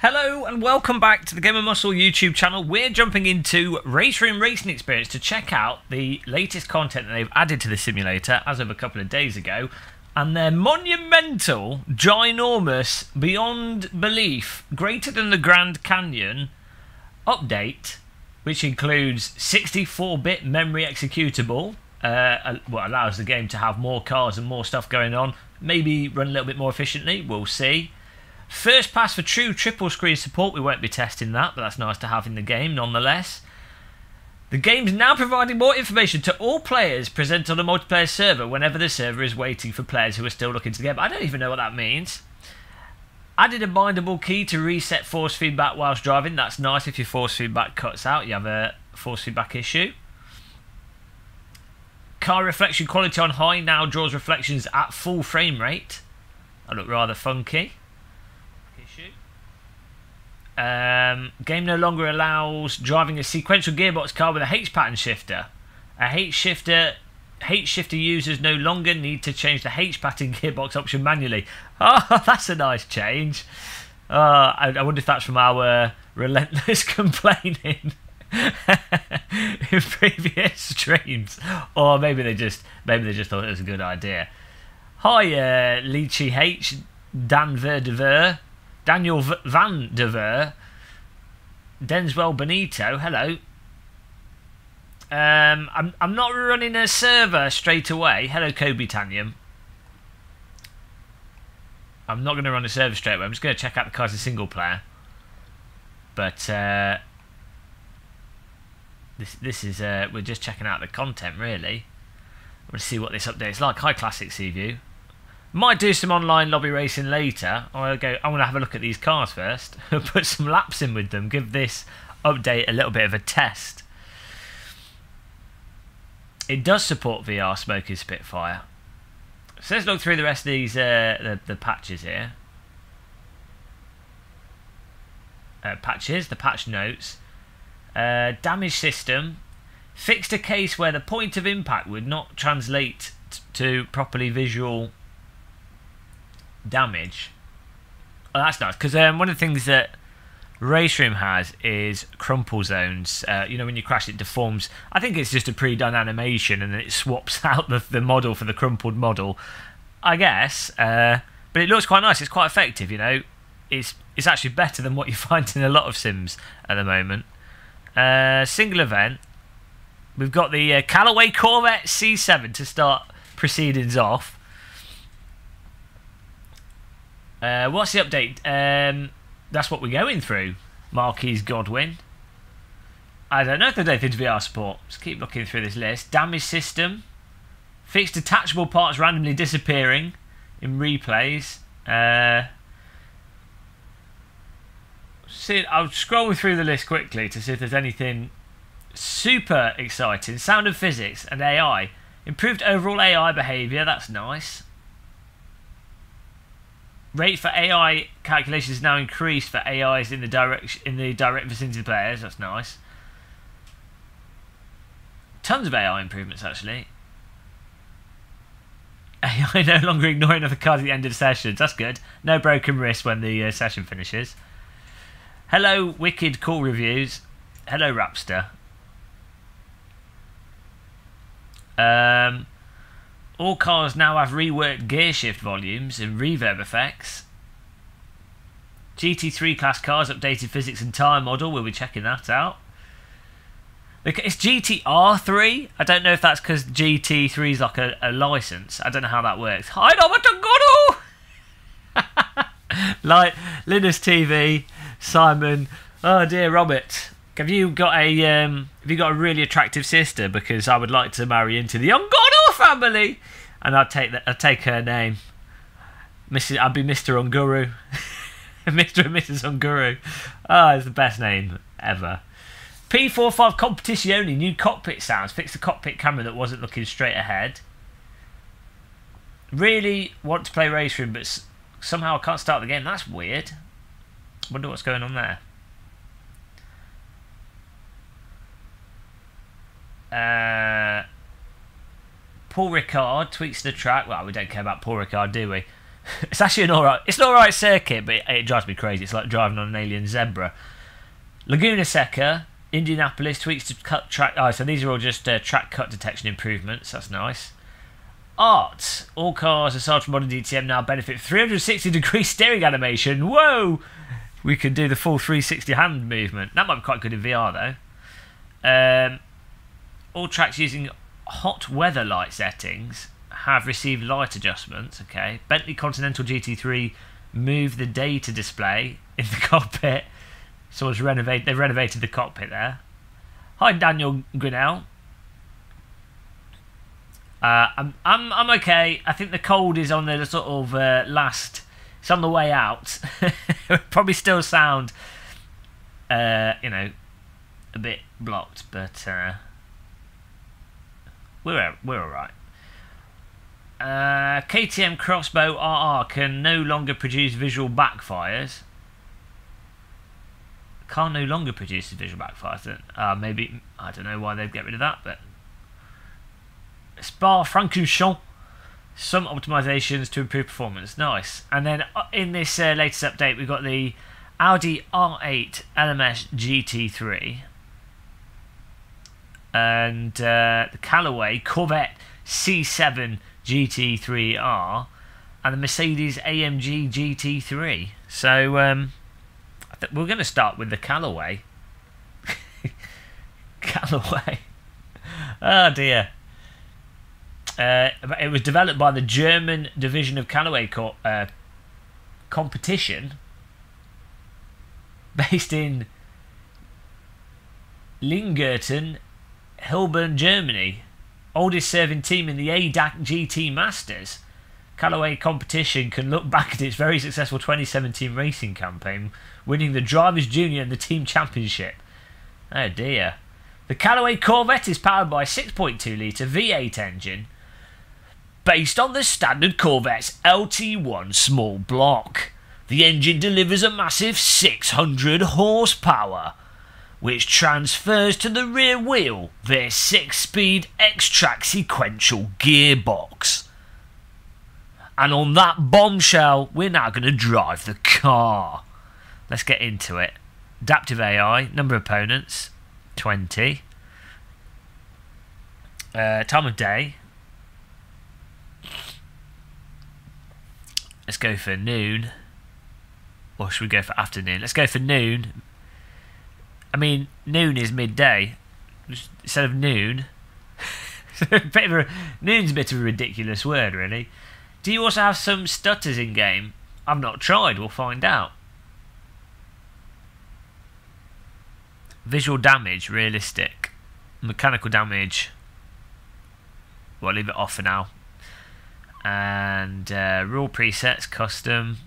Hello and welcome back to the Game of Muscle YouTube channel. We're jumping into Race Room Racing Experience to check out the latest content that they've added to the simulator as of a couple of days ago. And their monumental, ginormous, beyond belief, greater than the Grand Canyon update, which includes 64-bit memory executable, what allows the game to have more cars and more stuff going on, maybe run a little bit more efficiently, we'll see. First pass for true triple screen support, we won't be testing that, but that's nice to have in the game nonetheless. The game's now providing more information to all players present on a multiplayer server whenever the server is waiting for players who are still looking to the game. I don't even know what that means. Added a bindable key to reset force feedback whilst driving. That's nice. If your force feedback cuts out, you have a force feedback issue. Car reflection quality on high now draws reflections at full frame rate. That look rather funky. Game no longer allows driving a sequential gearbox car with a H pattern shifter. H shifter users no longer need to change the H pattern gearbox option manually. Oh, that's a nice change. I wonder if that's from our relentless complaining in previous streams, or maybe they just thought it was a good idea. Hi, Lychee H, Daniel Van der Ver, Denswell Benito, hello. I'm not running a server straight away. Hello, Kobe Tanium. I'm not going to run a server straight away. I'm just going to check out the cars in single player. But this is we're just checking out the content really. I want to see what this update is like. Hi, Classic Sea View. Might do some online lobby racing later. I want to have a look at these cars first. Put some laps in with them. Give this update a little bit of a test. It does support VR Smoking Spitfire. So let's look through the rest of these the patches here. The patch notes. Damage system. Fixed a case where the point of impact would not translate to properly visual damage. Oh, that's nice, because one of the things that Race Room has is crumple zones. You know, when you crash it deforms. I think it's just a pre-done animation and then it swaps out the model for the crumpled model, I guess. But it looks quite nice. It's quite effective, you know. It's actually better than what you find in a lot of sims at the moment. Single event. We've got the Callaway Corvette C7 to start proceedings off. What's the update? That's what we're going through. Marquis Godwin. I don't know if there's anything to VR support. Just keep looking through this list. Damage system. Fixed detachable parts randomly disappearing in replays. I'll scroll through the list quickly to see if there's anything super exciting. Sound and physics and AI. Improved overall AI behaviour. That's nice. Rate for AI calculations is now increased for AIs in the direct vicinity of players. That's nice. Tons of AI improvements actually. AI no longer ignoring other cards at the end of sessions. That's good. No broken wrist when the session finishes. Hello, Wicked Cool Reviews. Hello, Rapster. All cars now have reworked gear shift volumes and reverb effects. GT3 class cars updated physics and tyre model. We'll be checking that out. It's GTR3. I don't know if that's because GT3 is like a license. I don't know how that works. Hi, like Linus TV, Simon. Oh dear, Robert. Have you got a really attractive sister? Because I would like to marry into the Ungoro family, and I'd take her name. I'd be Mr. Unguru, Mr. and Mrs. Unguru. Oh, it's the best name ever. P45 Competizione, new cockpit sounds. Fix the cockpit camera that wasn't looking straight ahead. Really want to play Race Room, but somehow I can't start the game. That's weird. Wonder what's going on there. Paul Ricard tweaks the track. Well, we don't care about Paul Ricard, do we? It's actually it's an alright circuit, but it drives me crazy. It's like driving on an alien zebra. Laguna Seca, Indianapolis, tweaks to cut track. Oh, so these are all just track cut detection improvements. That's nice. Art. All cars aside from modern DTM now benefit 360-degree steering animation. Whoa! We can do the full 360 hand movement. That might be quite good in VR though. All tracks using hot weather light settings have received light adjustments. Okay. Bentley Continental GT3 moved the data display in the cockpit. They've renovated the cockpit there. Hi Daniel Grinnell. I'm okay. I think the cold is on the sort of last. It's on the way out. Probably still sound, you know, a bit blocked, but we're all right. KTM Crossbow RR can no longer produce visual backfires. Can't no longer produce visual backfires. Maybe I don't know why they'd get rid of that, but Spa-Francorchamps, some optimizations to improve performance. Nice. And then in this latest update, we've got the Audi R8 LMS GT3 and the Callaway Corvette C7 GT3R and the Mercedes AMG GT3. So we're going to start with the Callaway. Callaway. Oh dear. It was developed by the German division of Callaway Competition, based in Lingerten, Hilbern, Germany. Oldest serving team in the ADAC GT Masters. Callaway Competition can look back at its very successful 2017 racing campaign, winning the Drivers' Junior and the Team Championship. Oh dear. The Callaway Corvette is powered by a 6.2 litre V8 engine, based on the standard Corvette's LT1 small block. The engine delivers a massive 600 horsepower, which transfers to the rear wheel via 6-speed X-Track sequential gearbox. And on that bombshell, we're now going to drive the car. Let's get into it. Adaptive AI, number of opponents, 20. Time of day. Let's go for noon. Or should we go for afternoon? Let's go for noon. I mean, noon is midday. Instead of noon. Noon's a bit of a ridiculous word, really. Do you also have some stutters in game? I've not tried, we'll find out. Visual damage, realistic. Mechanical damage, well, leave it off for now. And rule presets, custom,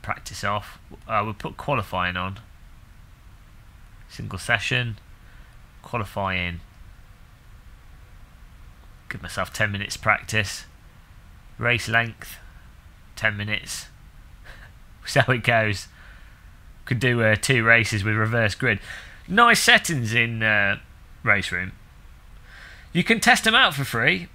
practice off. We'll put qualifying on. Single session, qualifying. Give myself 10 minutes practice. Race length, 10 minutes. See how it goes. Could do 2 races with reverse grid. Nice settings in Race Room. You can test them out for free.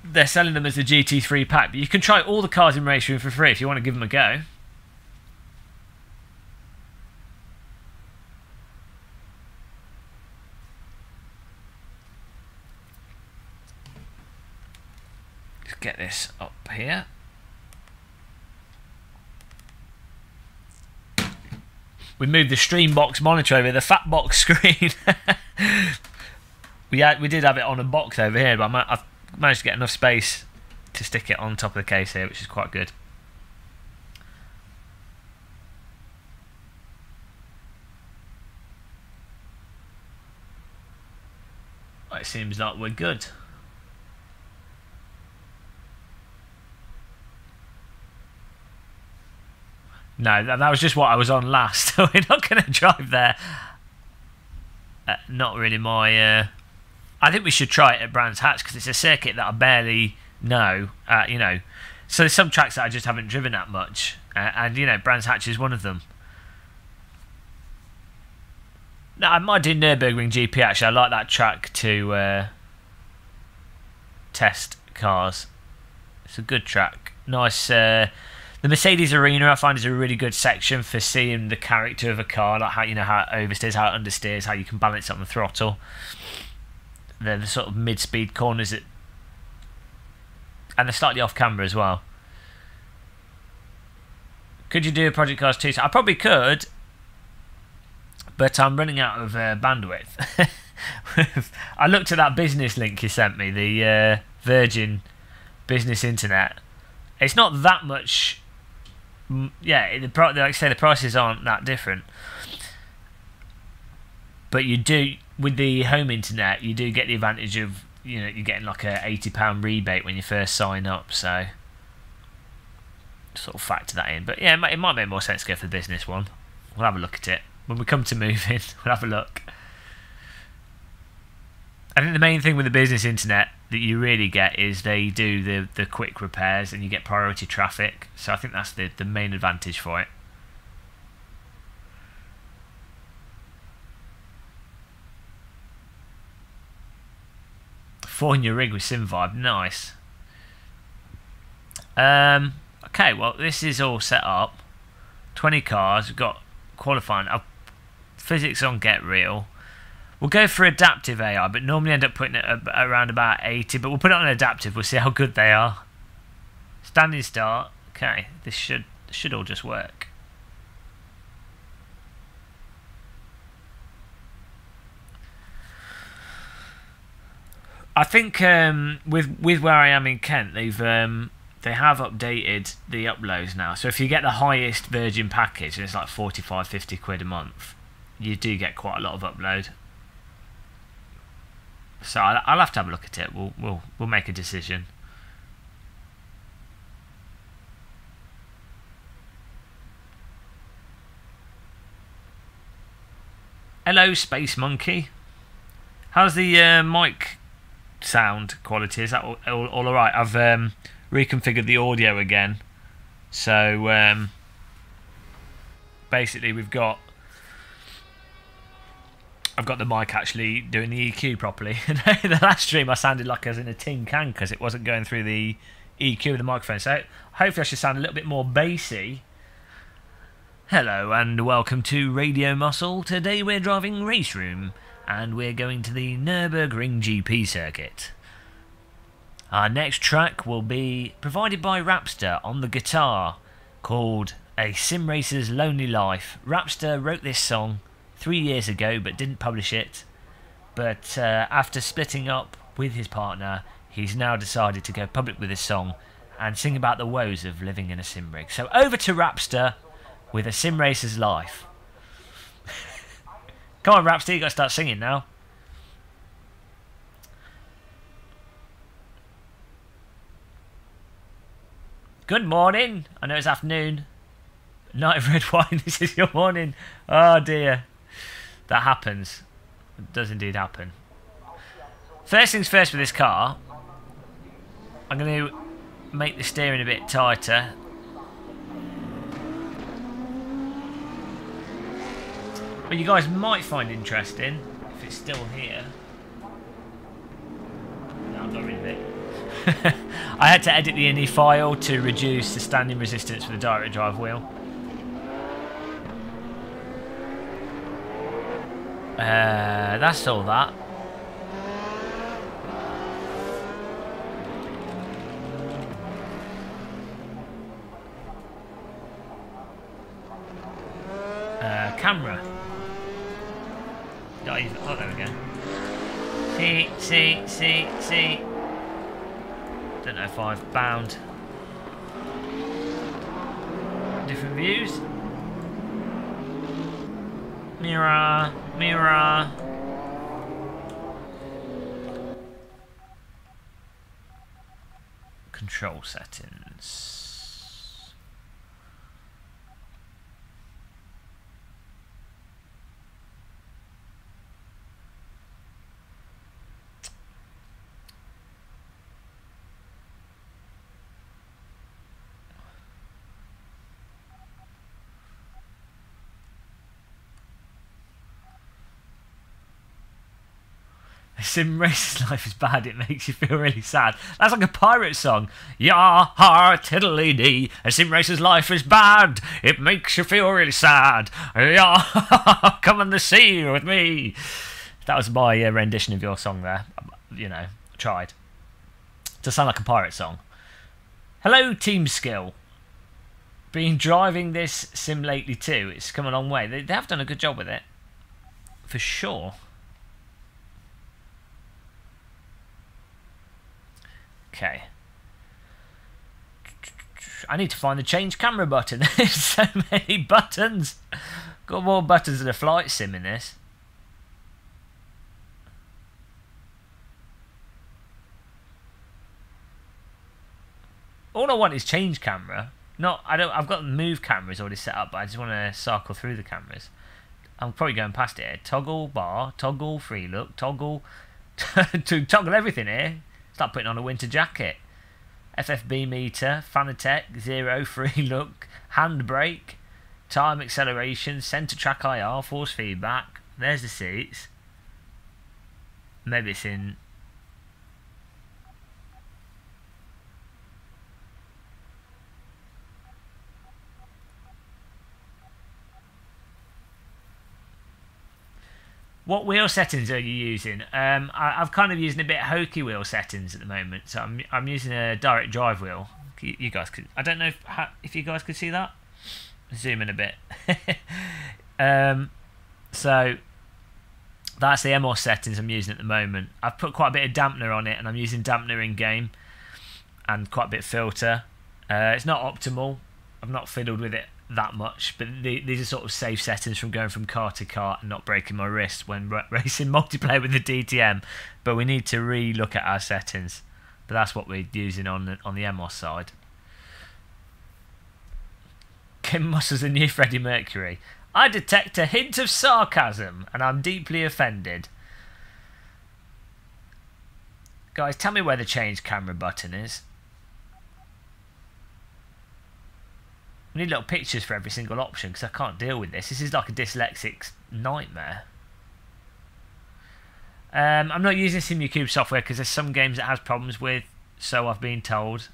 They're selling them as a GT3 pack, but you can try all the cars in Race Room for free if you want to give them a go. Let's get this up here. We moved the Streambox monitor over the fat box screen. we did have it on a box over here, but I've managed to get enough space to stick it on top of the case here, which is quite good. It seems like we're good. No, that was just what I was on last. We're not going to drive there. Not really my... I think we should try it at Brands Hatch because it's a circuit that I barely know. You know, so there's some tracks that I just haven't driven that much, and you know, Brands Hatch is one of them. No, I might do Nürburgring GP actually. I like that track to test cars. It's a good track. Nice. The Mercedes Arena I find is a really good section for seeing the character of a car, like how how it oversteers, how it understeers, how you can balance it on the throttle. The sort of mid-speed corners and they're slightly off camber as well. Could you do a Project Cars 2? I probably could, but I'm running out of bandwidth. I looked at that business link you sent me, the Virgin Business Internet. It's not that much. Yeah, like I say, the prices aren't that different. But you do, with the home internet, you do get the advantage of, you're getting like a £80 rebate when you first sign up. So sort of factor that in. But yeah, it might make more sense to go for the business one. We'll have a look at it when we come to moving. We'll have a look. I think the main thing with the business internet that you really get is they do the quick repairs and you get priority traffic. So I think that's the main advantage for it. Four in your rig with SimVibe, nice. Okay, well this is all set up. 20 cars, we've got qualifying. Physics on Get Real. We'll go for adaptive AI, but normally end up putting it around about 80. But we'll put it on adaptive. We'll see how good they are. Standing start. Okay, this should all just work. I think with where I am in Kent, they have updated the uploads now. So if you get the highest Virgin package, and it's like 45-50 quid a month, you do get quite a lot of upload. So I'll have to have a look at it. We'll make a decision. Hello, Space Monkey. How's the mic sound quality? Is that all alright? I've reconfigured the audio again. So basically I've got the mic actually doing the EQ properly. The last stream I sounded like I was in a tin can because it wasn't going through the EQ of the microphone. So hopefully I should sound a little bit more bassy. Hello and welcome to Radio Muscle. Today we're driving Race Room and we're going to the Nürburgring GP circuit. Our next track will be provided by Rapster on the guitar, called A Sim Racer's Lonely Life. Rapster wrote this song 3 years ago but didn't publish it, but after splitting up with his partner he's now decided to go public with this song and sing about the woes of living in a sim rig. So over to Rapster with A Sim Racer's Life. Come on Rapster, you got to start singing now. Good morning. I know it's afternoon. Night of red wine, this is your morning. Oh dear. That happens. It does indeed happen. First things first with this car, I'm going to make the steering a bit tighter. What you guys might find interesting, if it's still here. No, I've got rid of it. I had to edit the INI file to reduce the standing resistance for the direct drive wheel. That's all that. Camera. Oh, there we go. See. Don't know if I've bound different views. Mirror. Control settings. Sim Racer's life is bad, it makes you feel really sad. That's like a pirate song. Yah, ha, tiddly-dee. A Sim Racer's life is bad, it makes you feel really sad. Yah, come on the sea with me. That was my rendition of your song there. You know, tried to sound like a pirate song. Hello, Team Skill. Been driving this sim lately too. It's come a long way. They have done a good job with it, for sure. Okay. I need to find the change camera button. There's so many buttons. Got more buttons than a flight sim in this. All I want is change camera. I've got move cameras already set up, but I just want to cycle through the cameras. I'm probably going past it here. Toggle bar, toggle free look, toggle to toggle everything here. Start putting on a winter jacket. FFB meter, Fanatec, 0 free look, handbrake, time acceleration, centre track IR, force feedback. There's the seats. Maybe it's in. What wheel settings are you using? I've kind of using a bit hokey wheel settings at the moment, so I'm using a direct drive wheel. You guys could, I don't know if you guys could see that. Zoom in a bit. So that's the MOS settings I'm using at the moment. I've put quite a bit of dampener on it, and I'm using dampener in game, and quite a bit of filter. It's not optimal. I've not fiddled with it that much, but these are sort of safe settings from going from car to car and not breaking my wrist when racing multiplayer with the DTM. But we need to re-look at our settings. But that's what we're using on the MOS side. Kim Muscle's the new Freddie Mercury. I detect a hint of sarcasm, and I'm deeply offended. Guys, tell me where the change camera button is. We need little pictures for every single option, because I can't deal with this. This is like a dyslexic's nightmare. I'm not using SimuCube software because there's some games it has problems with, so I've been told.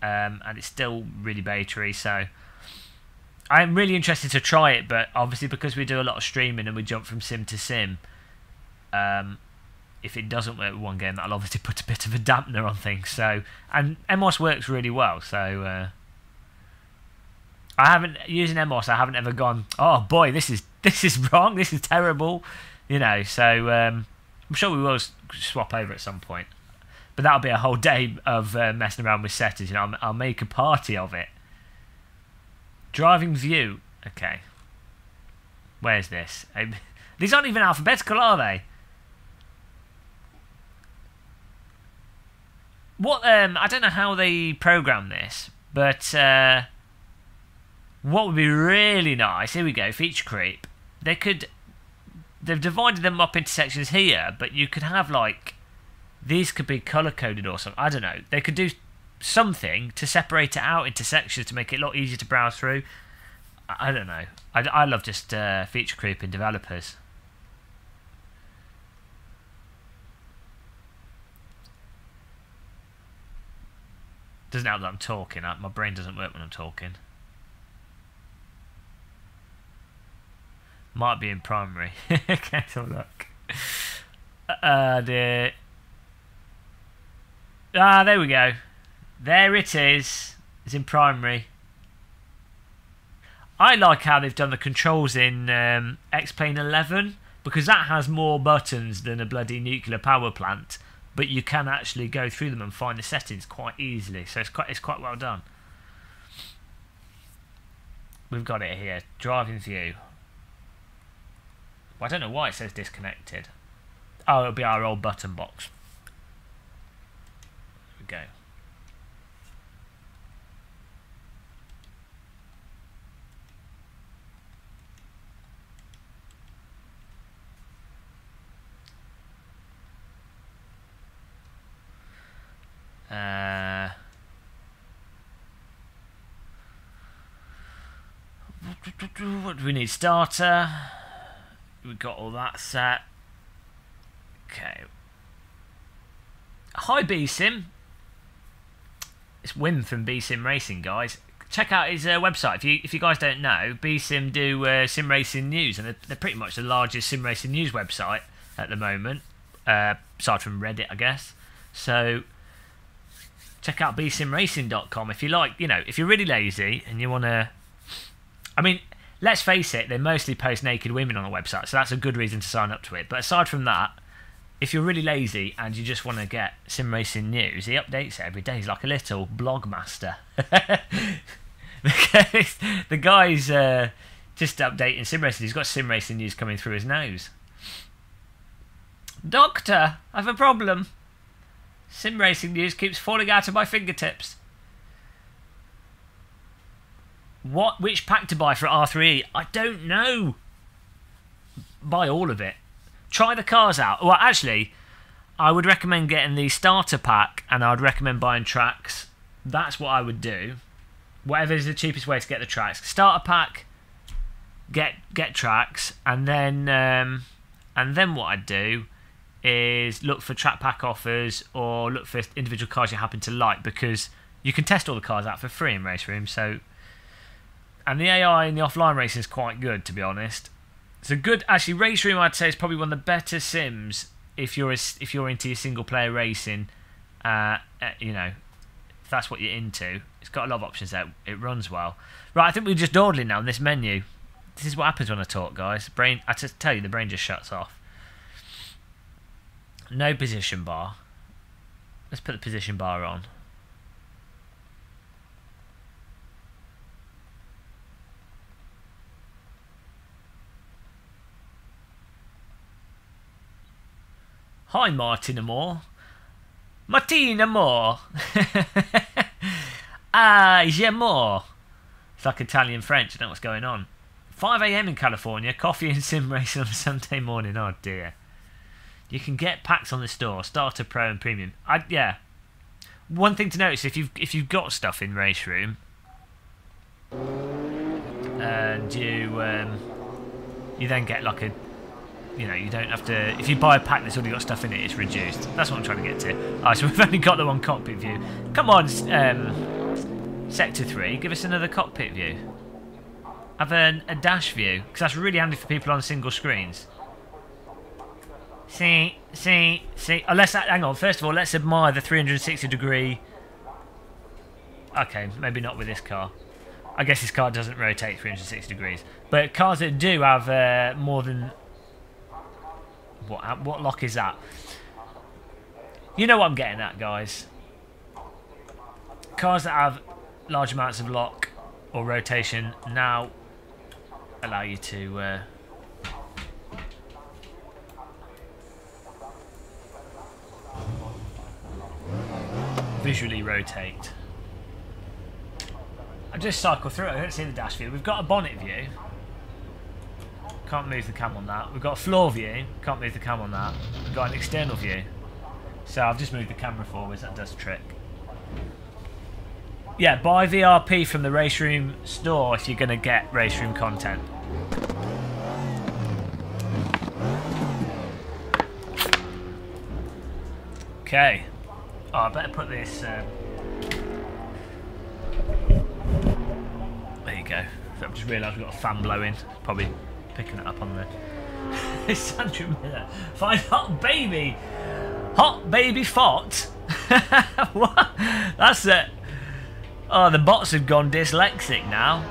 And it's still really beta-y, so I'm really interested to try it, but obviously because we do a lot of streaming and we jump from sim to sim, if it doesn't work with one game, that'll obviously put a bit of a dampener on things. So, and MOS works really well, so I haven't using MOS. I haven't ever gone, oh boy, this is wrong. This is terrible, you know. So I'm sure we will swap over at some point, but that'll be a whole day of messing around with settings. You know, I'll make a party of it. Driving view. Okay, where's this? These aren't even alphabetical, are they? What? I don't know how they program this, but. What would be really nice, here we go, feature creep. They've divided them up into sections here, but you could have like, these could be colour coded or something, I don't know. They could do something to separate it out into sections to make it a lot easier to browse through. I don't know. I love just feature creep in developers. Doesn't help that I'm talking, my brain doesn't work when I'm talking. Might be in primary. Okay, so look. There we go. There it is. It's in primary. I like how they've done the controls in X-Plane 11, because that has more buttons than a bloody nuclear power plant, but you can actually go through them and find the settings quite easily. So it's quite well done. We've got it here. Driving view. Well, I don't know why it says disconnected. Oh, it'll be our old button box. There we go. What do we need? Starter. We've got all that set. Okay. Hi BSim. It's Wim from BSim Racing, guys. Check out his website. If you guys don't know, BSim do sim racing news, and they're pretty much the largest sim racing news website at the moment, aside from Reddit, I guess. So check out bsimracing.com if you like. You know, if you're really lazy and you want to. I mean, let's face it, they mostly post naked women on the website, so that's a good reason to sign up to it. But aside from that, if you're really lazy and you just want to get sim racing news, he updates it every day. He's like a little blog master. The guy's just updating sim racing. He's got sim racing news coming through his nose. Doctor, I have a problem. Sim racing news keeps falling out of my fingertips. Which pack to buy for R3E? I don't know. Buy all of it. Try the cars out. Well, actually, I would recommend getting the starter pack, and I would recommend buying tracks. That's what I would do. Whatever is the cheapest way to get the tracks. Starter pack, get tracks, and then what I'd do is look for track pack offers or look for individual cars you happen to like, because you can test all the cars out for free in Race Room. So, and the AI in the offline racing is quite good, to be honest. It's a good, actually, Race Room I'd say is probably one of the better sims if you're into your single player racing. You know, if that's what you're into. It's got a lot of options there. It runs well. Right, I think we're just dawdling now on this menu. This is what happens when I talk, guys. I just tell you, the brain just shuts off. No position bar. Let's put the position bar on. Hi, Martina Moore. Martina Moore. Ah, j'aime. It's like Italian French. I don't know what's going on. 5 AM in California. Coffee and sim racing on a Sunday morning. Oh dear. You can get packs on the store. Starter, Pro, and Premium. Yeah. One thing to notice, if you've got stuff in Race Room, and you then get like a. You know, you don't have to. If you buy a pack that's already got stuff in it, it's reduced. That's what I'm trying to get to. Alright, so we've only got the one cockpit view. Come on, Sector 3, give us another cockpit view. Have a dash view, because that's really handy for people on single screens. See. Oh, hang on. First of all, let's admire the 360-degree. Okay, maybe not with this car. I guess this car doesn't rotate 360 degrees. But cars that do have more than. What lock is that? You know what I'm getting at, guys. Cars that have large amounts of lock or rotation now allow you to visually rotate. I just cycle through it. I don't see the dash view. We've got a bonnet view. Can't move the cam on that. We've got a floor view. Can't move the cam on that. We've got an external view. So I've just moved the camera forwards. That does the trick. Yeah, buy VRP from the Race Room store if you're going to get Race Room content. Okay. Oh, I better put this. There you go. I've just realised we've got a fan blowing. Probably picking it up on the. Sandra Miller. Find hot baby. Hot baby fot. What? That's it. Oh, the bots have gone dyslexic now.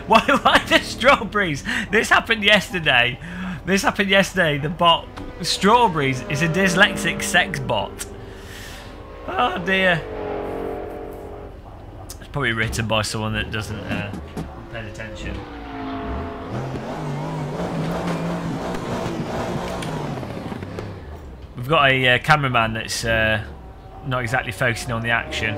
Why the strawberries? This happened yesterday. The bot strawberries is a dyslexic sex bot. Oh dear. It's probably written by someone that doesn't pay attention. We've got a cameraman that's not exactly focusing on the action.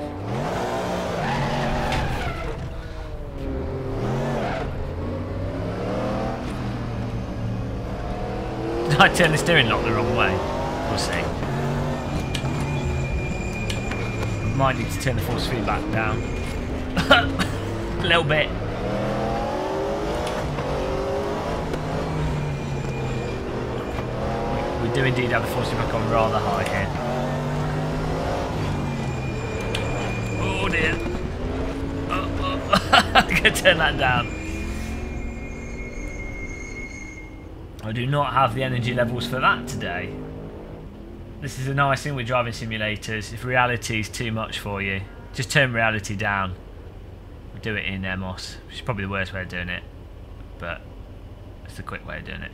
Did I turn the steering lock the wrong way? We'll see. Might need to turn the force feedback down. A little bit. We do indeed have the forcing back on rather high here. Oh dear. I'm going to turn that down. I do not have the energy levels for that today. This is a nice thing with driving simulators. If reality is too much for you, just turn reality down. Do it in MOS, which is probably the worst way of doing it, but it's the quick way of doing it.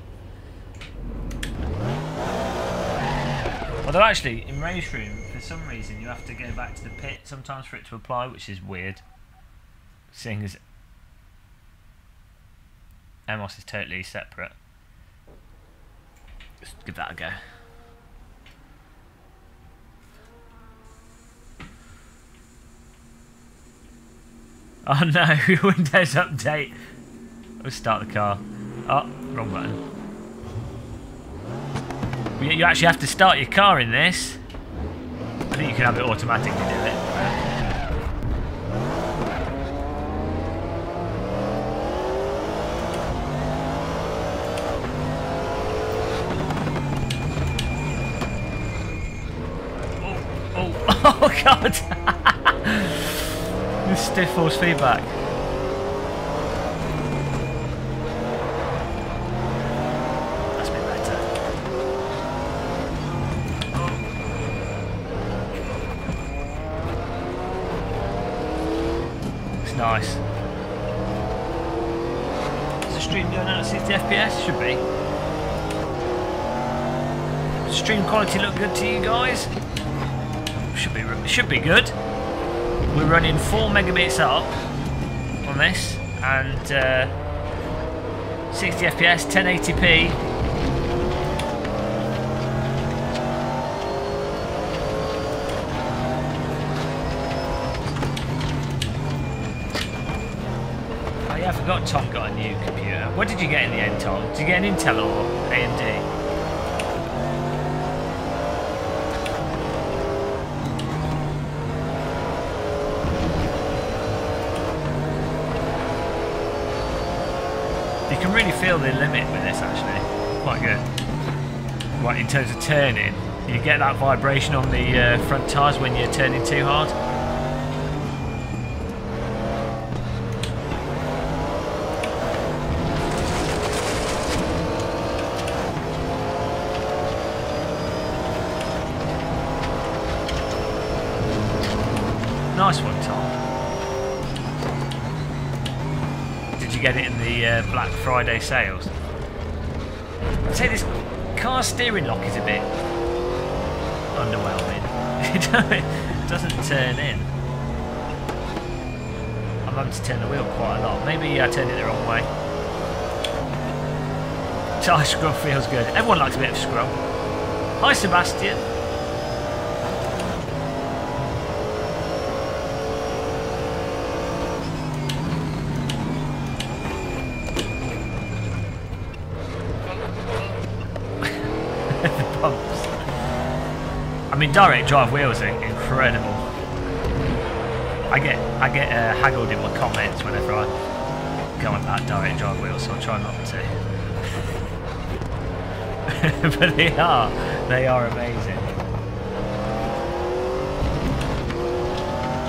Although actually, in Race Room, for some reason, you have to go back to the pit sometimes for it to apply, which is weird. Seeing as MOS is totally separate. Let's give that a go. Oh no, Windows update. Let's start the car. Oh, wrong button. You actually have to start your car in this. I think you can have it automatically do it. Oh god! This stiff force feedback. That's a bit better. It's nice. Is the stream going out at 60 FPS? Should be. Does stream quality look good to you guys? Should be good. We're running 4 megabits up on this and 60 FPS, 1080p. Oh yeah, I forgot Tom got a new computer. What did you get in the end, Tom? Did you get an Intel or AMD? You can really feel the limit with this actually, quite good. Right, in terms of turning, you get that vibration on the front tyres when you're turning too hard. Nice one, Tom. Get it in the Black Friday sales. I'd say this car steering lock is a bit underwhelming. It doesn't turn in. I'm having to turn the wheel quite a lot. Maybe I turned it the wrong way. Tyre scrub feels good. Everyone likes a bit of scrub. Hi Sebastian. I mean, direct drive wheels are incredible. I get haggled in my comments whenever I go on that direct drive wheel, so I try not to. But they are amazing.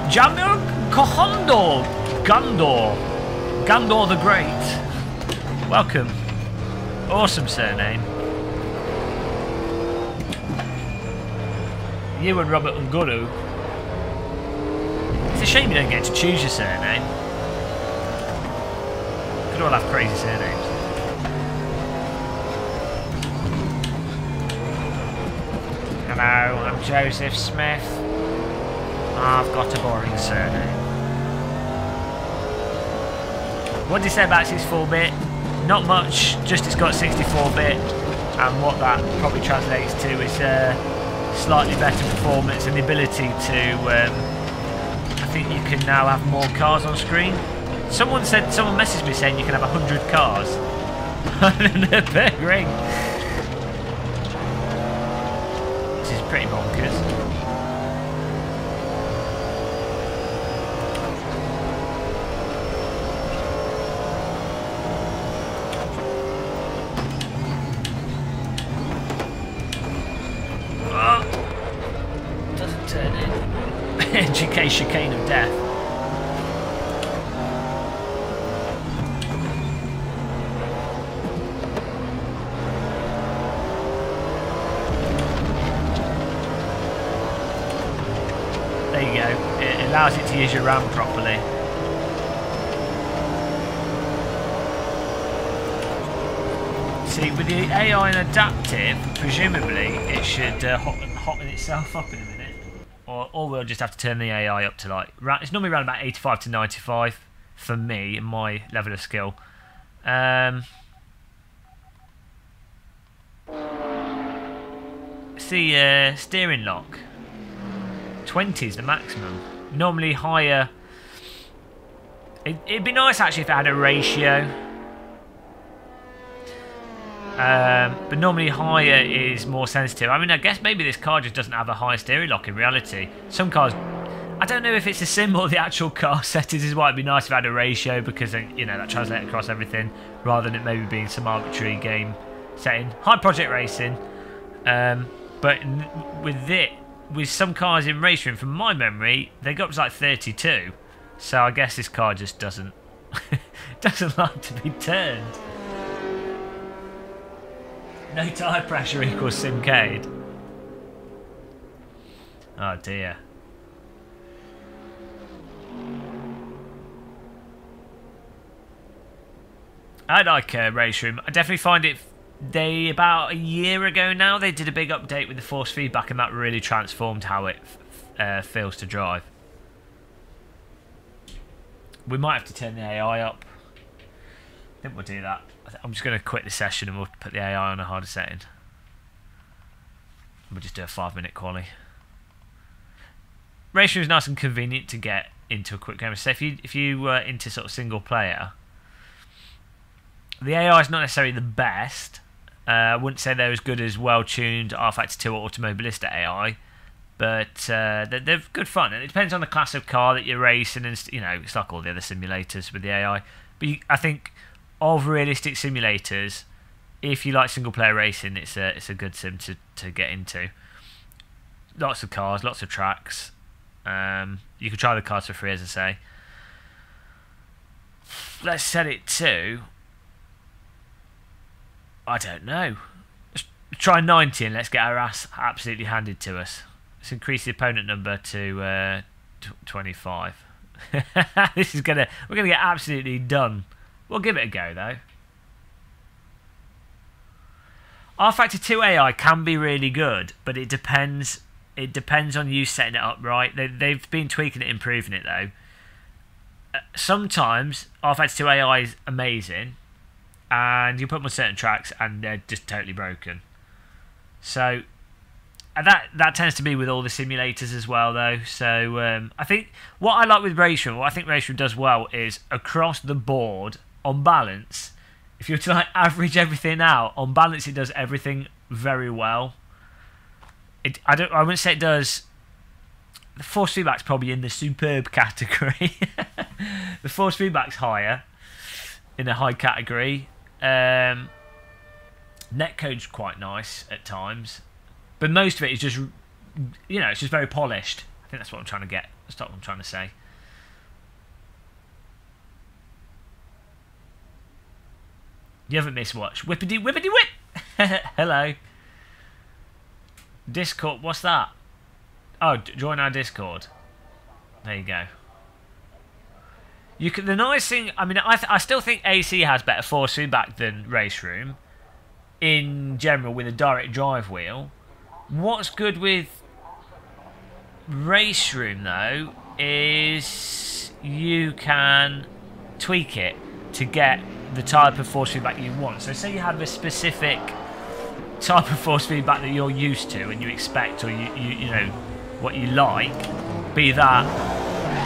Jamil Kohondo Gandor the Great. Welcome. Awesome surname. You and Robert Nguru. It's a shame you don't get to choose your surname. Could all have crazy surnames. Hello, I'm Joseph Smith. I've got a boring surname. What did you say about 64-bit? Not much, just it's got 64-bit, and what that probably translates to is slightly better performance and the ability to I think you can now have more cars on screen. Someone messaged me saying you can have 100 cars on the big ring, which is pretty bonkers. his chicane of death. There you go. It allows it to use your RAM properly. See, with the AI and adaptive, presumably it should hot itself up in a minute. Or we'll just have to turn the AI up to like... It's normally around about 85 to 95 for me and my level of skill. See, steering lock. 20 is the maximum. Normally higher. It'd be nice actually if it had a ratio. But normally higher is more sensitive. I mean, I guess maybe this car just doesn't have a high steering lock in reality. Some cars, I don't know if it's the sim or the actual car settings is why it'd be nice if it had a ratio, because you know, that translates across everything rather than it maybe being some arbitrary game setting. High project racing, but with some cars in race room, from my memory, they got up to like 32. So I guess this car just doesn't like to be turned. No tyre pressure equals Simcade. Oh dear. I like Race Room. I definitely find it... about a year ago now, they did a big update with the force feedback, and that really transformed how it feels to drive. We might have to turn the AI up. I think we'll do that. I'm just going to quit the session and we'll put the AI on a harder setting. We'll just do a 5-minute quali. Race Room is nice and convenient to get into a quick game. So if you were into sort of single player, the AI is not necessarily the best. I wouldn't say they're as good as well-tuned R-Factor 2 or Automobilista AI, but they're good fun. And it depends on the class of car that you're racing, and you know, it's like all the other simulators with the AI. But I think of realistic simulators, if you like single-player racing, it's a good sim to get into. Lots of cars, lots of tracks. You can try the cars for free, as I say. Let's set it to... I don't know. Let's try 90 and let's get our ass absolutely handed to us. Let's increase the opponent number to 25. We're gonna get absolutely done. We'll give it a go though. R-Factor 2 AI can be really good, but it depends. It depends on you setting it up right. They've been tweaking it, improving it though. Sometimes R-Factor 2 AI is amazing, and you put them on certain tracks and they're just totally broken. So that tends to be with all the simulators as well though. So I think what I like with Race Room, what I think Race Room does well is across the board, on balance, if you were to like average everything out, on balance it does everything very well. I wouldn't say it does. The force feedback's probably in the superb category. The force feedback's higher in a high category. Netcode's quite nice at times, but most of it is just, you know, it's just very polished. I think that's what I'm trying to get. That's what I'm trying to say. You haven't missed much. Whippity whippity whip. Hello. Discord. What's that? Oh, join our Discord. There you go. You can. The nice thing. I mean, I still think AC has better force feedback than Race Room in general with a direct drive wheel. What's good with Race Room though is you can tweak it to get the type of force feedback you want. So say you have a specific type of force feedback that you're used to and you expect, or you know what you like, be that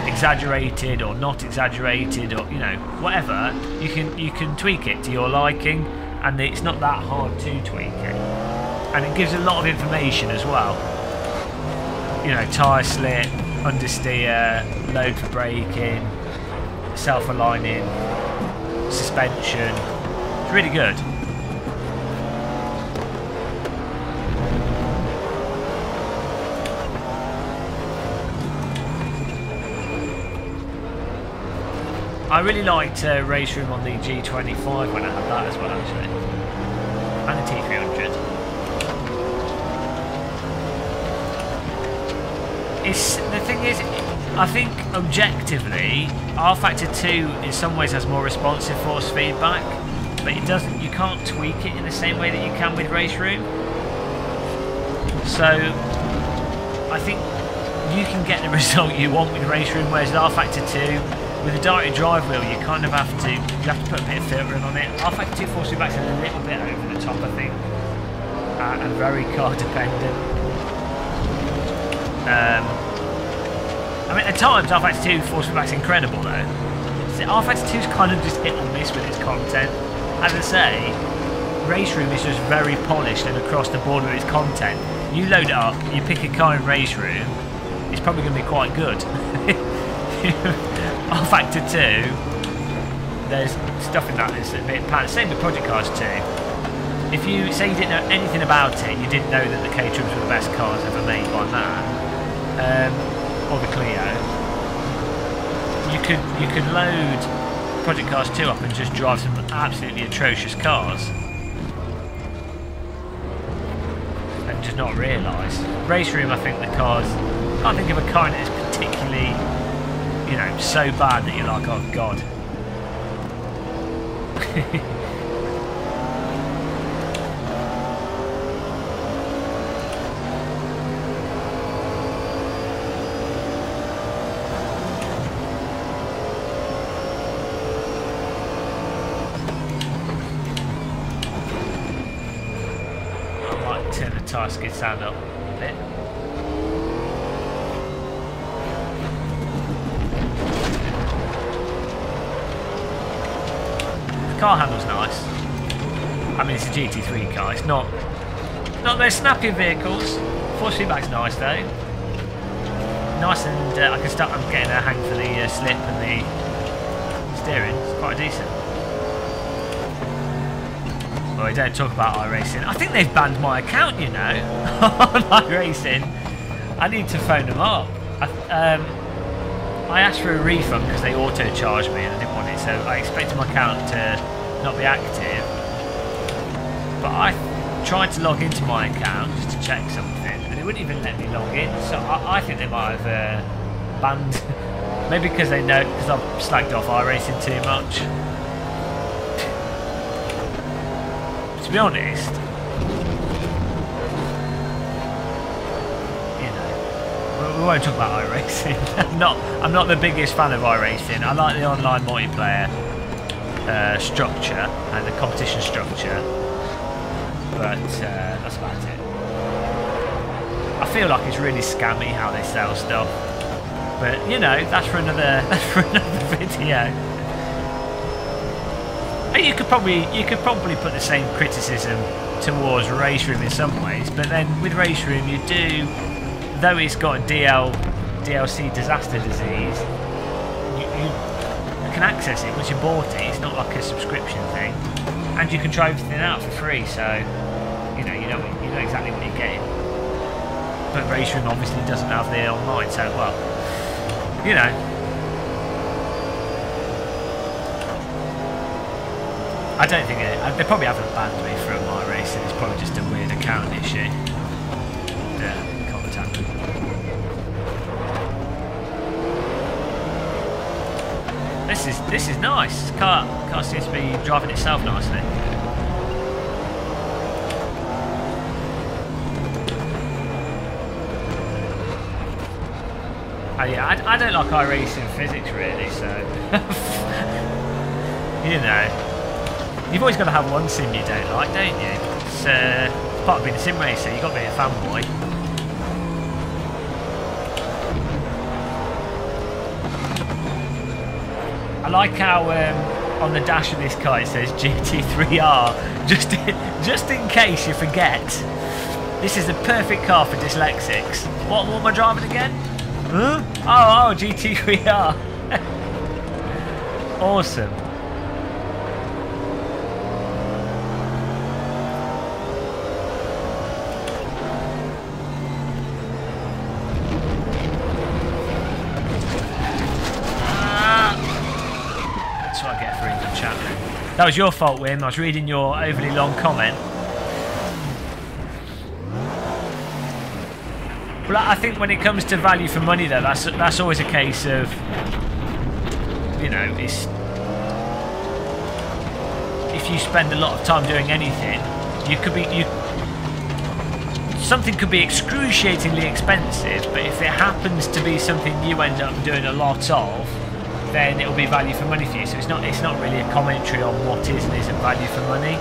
exaggerated or not exaggerated, or you know whatever, you can tweak it to your liking, and it's not that hard to tweak it, and it gives a lot of information as well. You know, tyre slip, understeer, load for braking, self-aligning, suspension. It's really good. I really liked race room on the G25 when I had that as well, actually, and the T300. The thing is, I think objectively, R Factor 2 in some ways has more responsive force feedback, but it doesn't. You can't tweak it in the same way that you can with race room. So I think you can get the result you want with race room, whereas with R Factor 2, with a direct drive wheel, you kind of have to put a bit of filtering on it. R Factor 2 force feedback's a little bit over the top, I think, and very car dependent. I mean, at times R Factor 2 force feedback's incredible though. So R Factor 2's kind of just hit or miss with its content. As I say, race room is just very polished and across the board with its content. You load it up, you pick a car in race room, it's probably going to be quite good. R Factor 2, there's stuff in that that's a bit pan. Same with Project Cars 2. If you say you didn't know anything about it, you didn't know that the Caterhams were the best cars ever made by man, or the Clio, you could load Project Cars 2 up and just drive some absolutely atrocious cars and just not realise. Race room, I think the cars, I can't think of a car that is particularly, you know, so bad that you're like, oh god. Turn the tyre skid sound up a bit. The car handle's nice. I mean, it's a GT3 car. It's not those snappy vehicles. Force feedback's nice though. Nice, and I can start. I'm getting a hang for the slip and the steering. It's quite decent. Well, we don't talk about iRacing. I think they've banned my account, you know, on iRacing. I need to phone them up. I asked for a refund because they auto-charged me and I didn't want it, so I expected my account to not be active. But I tried to log into my account just to check something, and it wouldn't even let me log in. So I think they might have banned, maybe because they know, because I've slagged off iRacing too much. To be honest, you know, we won't talk about iRacing. I'm not the biggest fan of iRacing. I like the online multiplayer structure and the competition structure, but that's about it. I feel like it's really scammy how they sell stuff, but you know, that's for another video. You could probably put the same criticism towards race room in some ways, but then with race room you do, though it's got a DLC disaster disease, you can access it once you bought it. It's not like a subscription thing, and you can try everything out for free. So you know exactly what you're getting. But race room obviously doesn't have the online, so well, you know. I don't think they probably haven't banned me from iRacing. It's probably just a weird account issue. Contact them. This is nice. This car seems to be driving itself nicely. Oh yeah, I don't like iRacing physics really, so you know. You've always got to have one sim you don't like, don't you? It's part of being a sim racer, you've got to be a fanboy. I like how on the dash of this car it says GT3R, just in case you forget. This is the perfect car for dyslexics. What am I driving again? Huh? Oh, GT3R. Awesome. That's what I get for into the chat room. That was your fault, Wim. I was reading your overly long comment. Well, I think when it comes to value for money, though, that's always a case of, you know, it's if you spend a lot of time doing anything, something could be excruciatingly expensive, but if it happens to be something you end up doing a lot of, then it'll be value for money for you. So it's not really a commentary on what is and isn't value for money.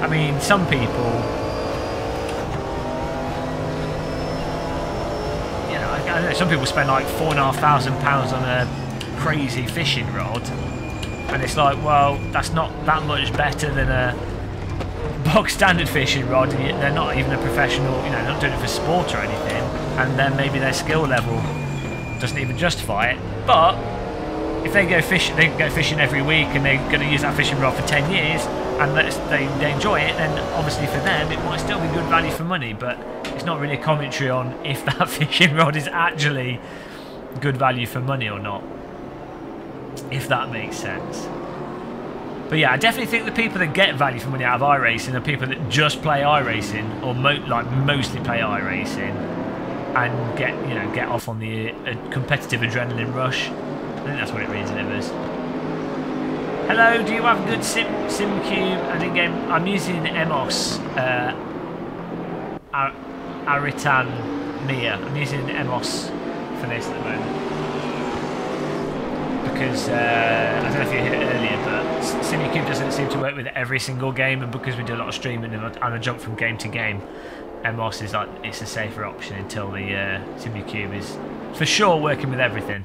I mean, some people, you know, I don't know, some people spend like £4,500 on a crazy fishing rod, and it's like, well, that's not that much better than a bog standard fishing rod, and they're not even a professional, you know, they're not doing it for sport or anything, and then maybe their skill level doesn't even justify it. But if they go fishing, they go fishing every week, and they're going to use that fishing rod for 10 years, and they enjoy it, then obviously for them it might still be good value for money. But it's not really a commentary on if that fishing rod is actually good value for money or not, if that makes sense. But yeah, I definitely think the people that get value for money out of iRacing are people that just play iRacing, or mostly play iRacing, and get off on the competitive adrenaline rush. I think that's what it really delivers. Hello, do you have good SimCube and in-game? I'm using Emos Aritan Mia. I'm using Emos for this at the moment. Because, I don't know if you heard it earlier, but SimCube doesn't seem to work with every single game, and because we do a lot of streaming and I jump from game to game, Emos is like, it's a safer option until the SimCube is for sure working with everything.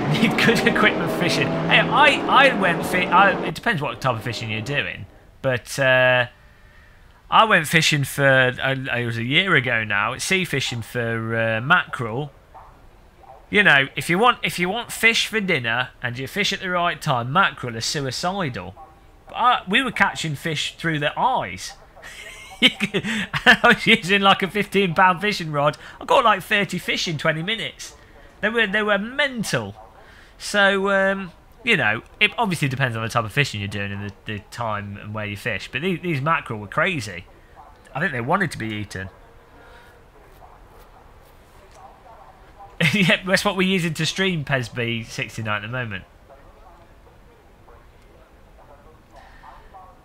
Need good equipment fishing. Hey, I went it depends what type of fishing you're doing, but I went fishing for it was a year ago now. It's sea fishing for mackerel. You know, if you want fish for dinner and you fish at the right time, mackerel are suicidal. We were catching fish through the eyes. I was using like a £15 fishing rod. I got like 30 fish in 20 minutes. They were mental. So, you know, it obviously depends on the type of fishing you're doing and the time and where you fish. But these mackerel were crazy. I think they wanted to be eaten. Yeah, that's what we're using to stream PESB 69 at the moment.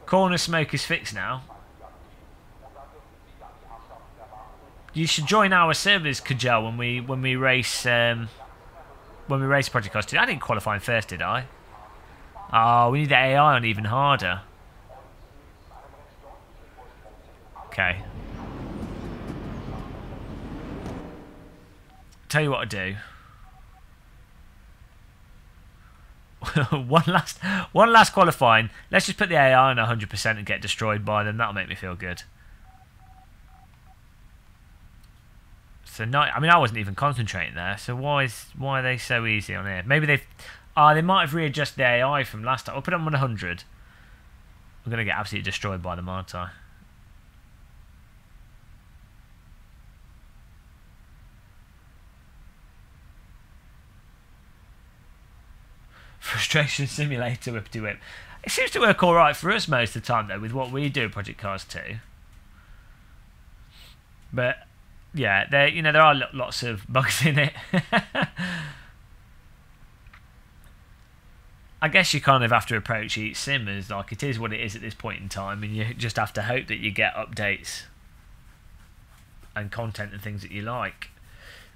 Corner smoke is fixed now. You should join our servers, Kajal, when we race Project Cars 2. I didn't qualify in first, did I? Oh, we need the AI on even harder. Okay. Tell you what to do. one last qualifying. Let's just put the AI on 100% and get destroyed by them. That'll make me feel good. So no, I mean, I wasn't even concentrating there. So why are they so easy on here? Maybe they might have readjusted the AI from last time. I'll put them on 100. I'm gonna get absolutely destroyed by them, aren't I? Frustration simulator, whippity whip. It seems to work all right for us most of the time, though, with what we do at Project Cars 2. But yeah, there are lots of bugs in it. I guess you kind of have to approach each sim as like it is what it is at this point in time, and you just have to hope that you get updates and content and things that you like.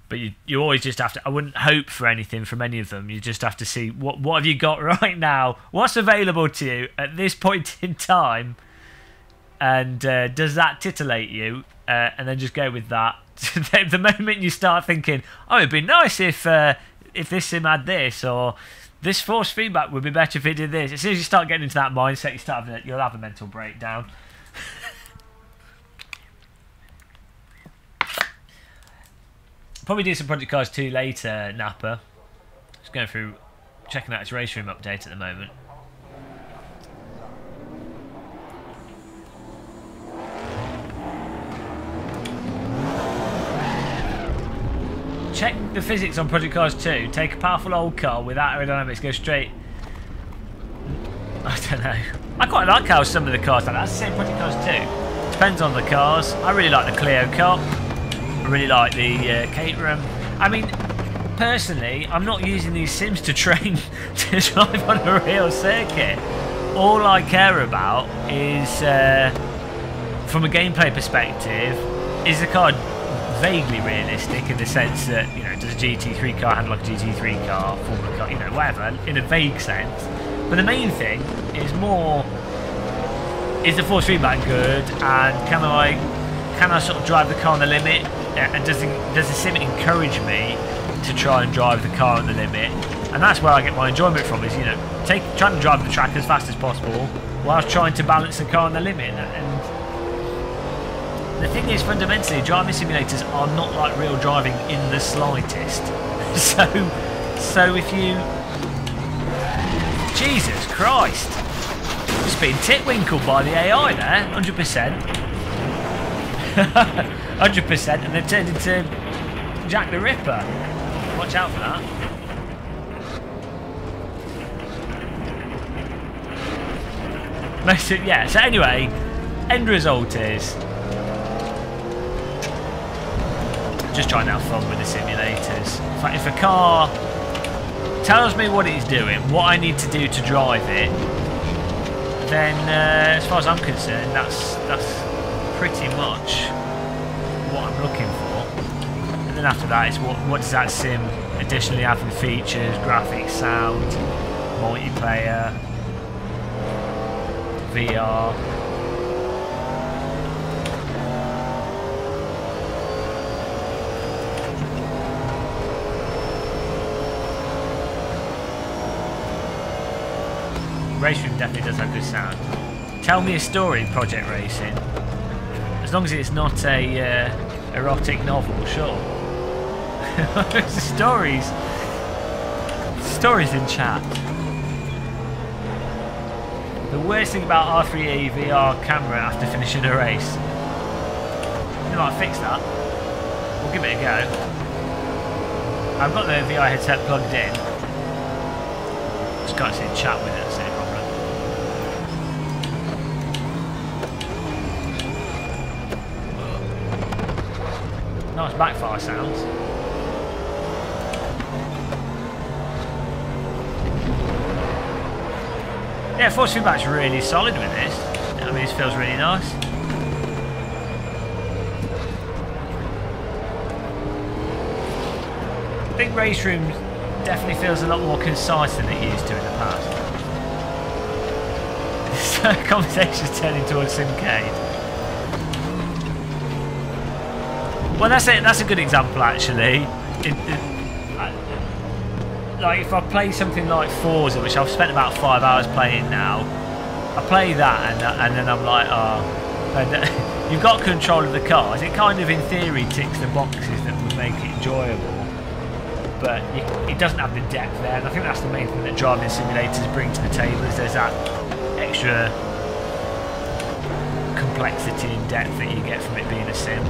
But you always just have to. I wouldn't hope for anything from any of them. You just have to see what have you got right now, what's available to you at this point in time, and does that titillate you, and then just go with that. The moment you start thinking, oh, it'd be nice if this sim had this, or this force feedback would be better if it did this. As soon as you start getting into that mindset, you'll have a mental breakdown. Probably do some Project Cars 2 later, Napa. Just going through, checking out its race room update at the moment. Check the physics on Project Cars 2. Take a powerful old car without aerodynamics, go straight. I don't know. I quite like how some of the cars like that. That's the same Project Cars 2. Depends on the cars. I really like the Clio car. I really like the Caterham. I mean, personally, I'm not using these sims to train to drive on a real circuit. All I care about is, from a gameplay perspective, is the car vaguely realistic in the sense that, you know, does a GT3 car handle like a GT3 car, Formula car, you know, whatever, in a vague sense. But the main thing is more, is the force feedback good, and can I sort of drive the car on the limit, and does the sim encourage me to try and drive the car on the limit? And that's where I get my enjoyment from, is, you know, trying to drive the track as fast as possible whilst trying to balance the car on the limit. And the thing is, fundamentally, driving simulators are not like real driving in the slightest. So if you... Jesus Christ! Just being titwinkled by the AI there, 100%. 100%, and they've turned into Jack the Ripper. Watch out for that. Yeah, so anyway, end result is just trying to have fun with the simulators. In fact, if a car tells me what it's doing, what I need to do to drive it, then as far as I'm concerned, that's pretty much what I'm looking for. And then after that, it's what does that sim additionally have in features, graphics, sound, multiplayer, VR. Race Room definitely does have good sound. Tell me a story, Project Racing. As long as it's not a erotic novel, sure. Stories in chat. The worst thing about R3A VR camera after finishing a race. They might fix that. We'll give it a go. I've got the VR headset plugged in. Just can't sit in chat with it, that's the only problem. Nice backfire sounds. Yeah, force feedback's really solid with this. I mean, this feels really nice. I think Race Room definitely feels a lot more concise than it used to in the past. So the conversation's turning towards Simcade. Well, that's it. That's a good example, actually. Like, if I play something like Forza, which I've spent about 5 hours playing now, I play that and then I'm like, oh, and, you've got control of the cars. It kind of, in theory, ticks the boxes that would make it enjoyable, but it doesn't have the depth there. And I think that's the main thing that driving simulators bring to the table, is there's that extra complexity and depth that you get from it being a sim.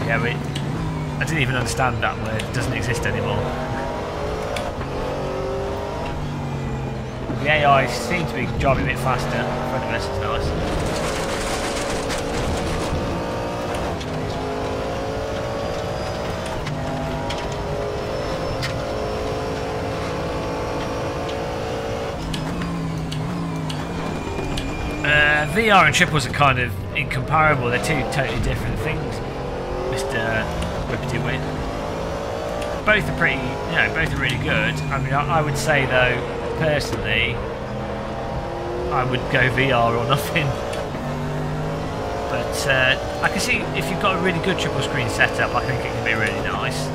Yeah, I didn't even understand that word. It doesn't exist anymore. The AI seems to be driving a bit faster. In front of us, it's nice. VR and triples are kind of incomparable. They're two totally different things. Mr. Whippity Wit. Both are pretty, you know, both are really good. I mean, I would say though, personally, I would go VR or nothing. But I can see if you've got a really good triple screen setup, I think it can be really nice.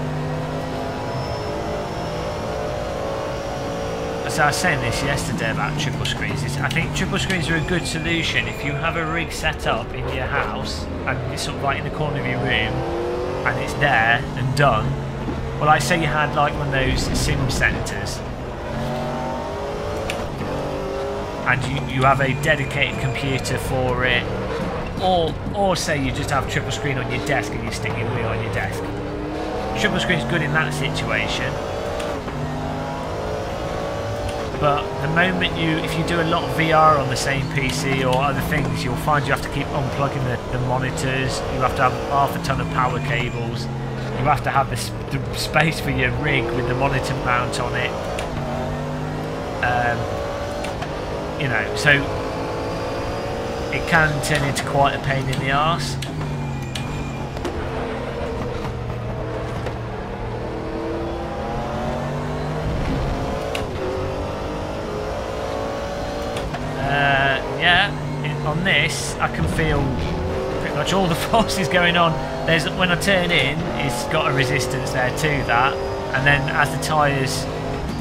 So I was saying this yesterday about triple screens. I think triple screens are a good solution if you have a rig set up in your house and it's sort of right in the corner of your room and it's there and done. Well, like say you had like one of those sim centres. and you have a dedicated computer for it, or say you just have triple screen on your desk and you stick your wheel on your desk. Triple screen is good in that situation, but the moment if you do a lot of VR on the same PC or other things, you'll find you have to keep unplugging the monitors. You have to have half a ton of power cables. You have to have the space for your rig with the monitor mount on it. You know, so it can turn into quite a pain in the arse. Yeah, on this I can feel pretty much all the forces going on. When I turn in, it's got a resistance there to that, and then as the tyres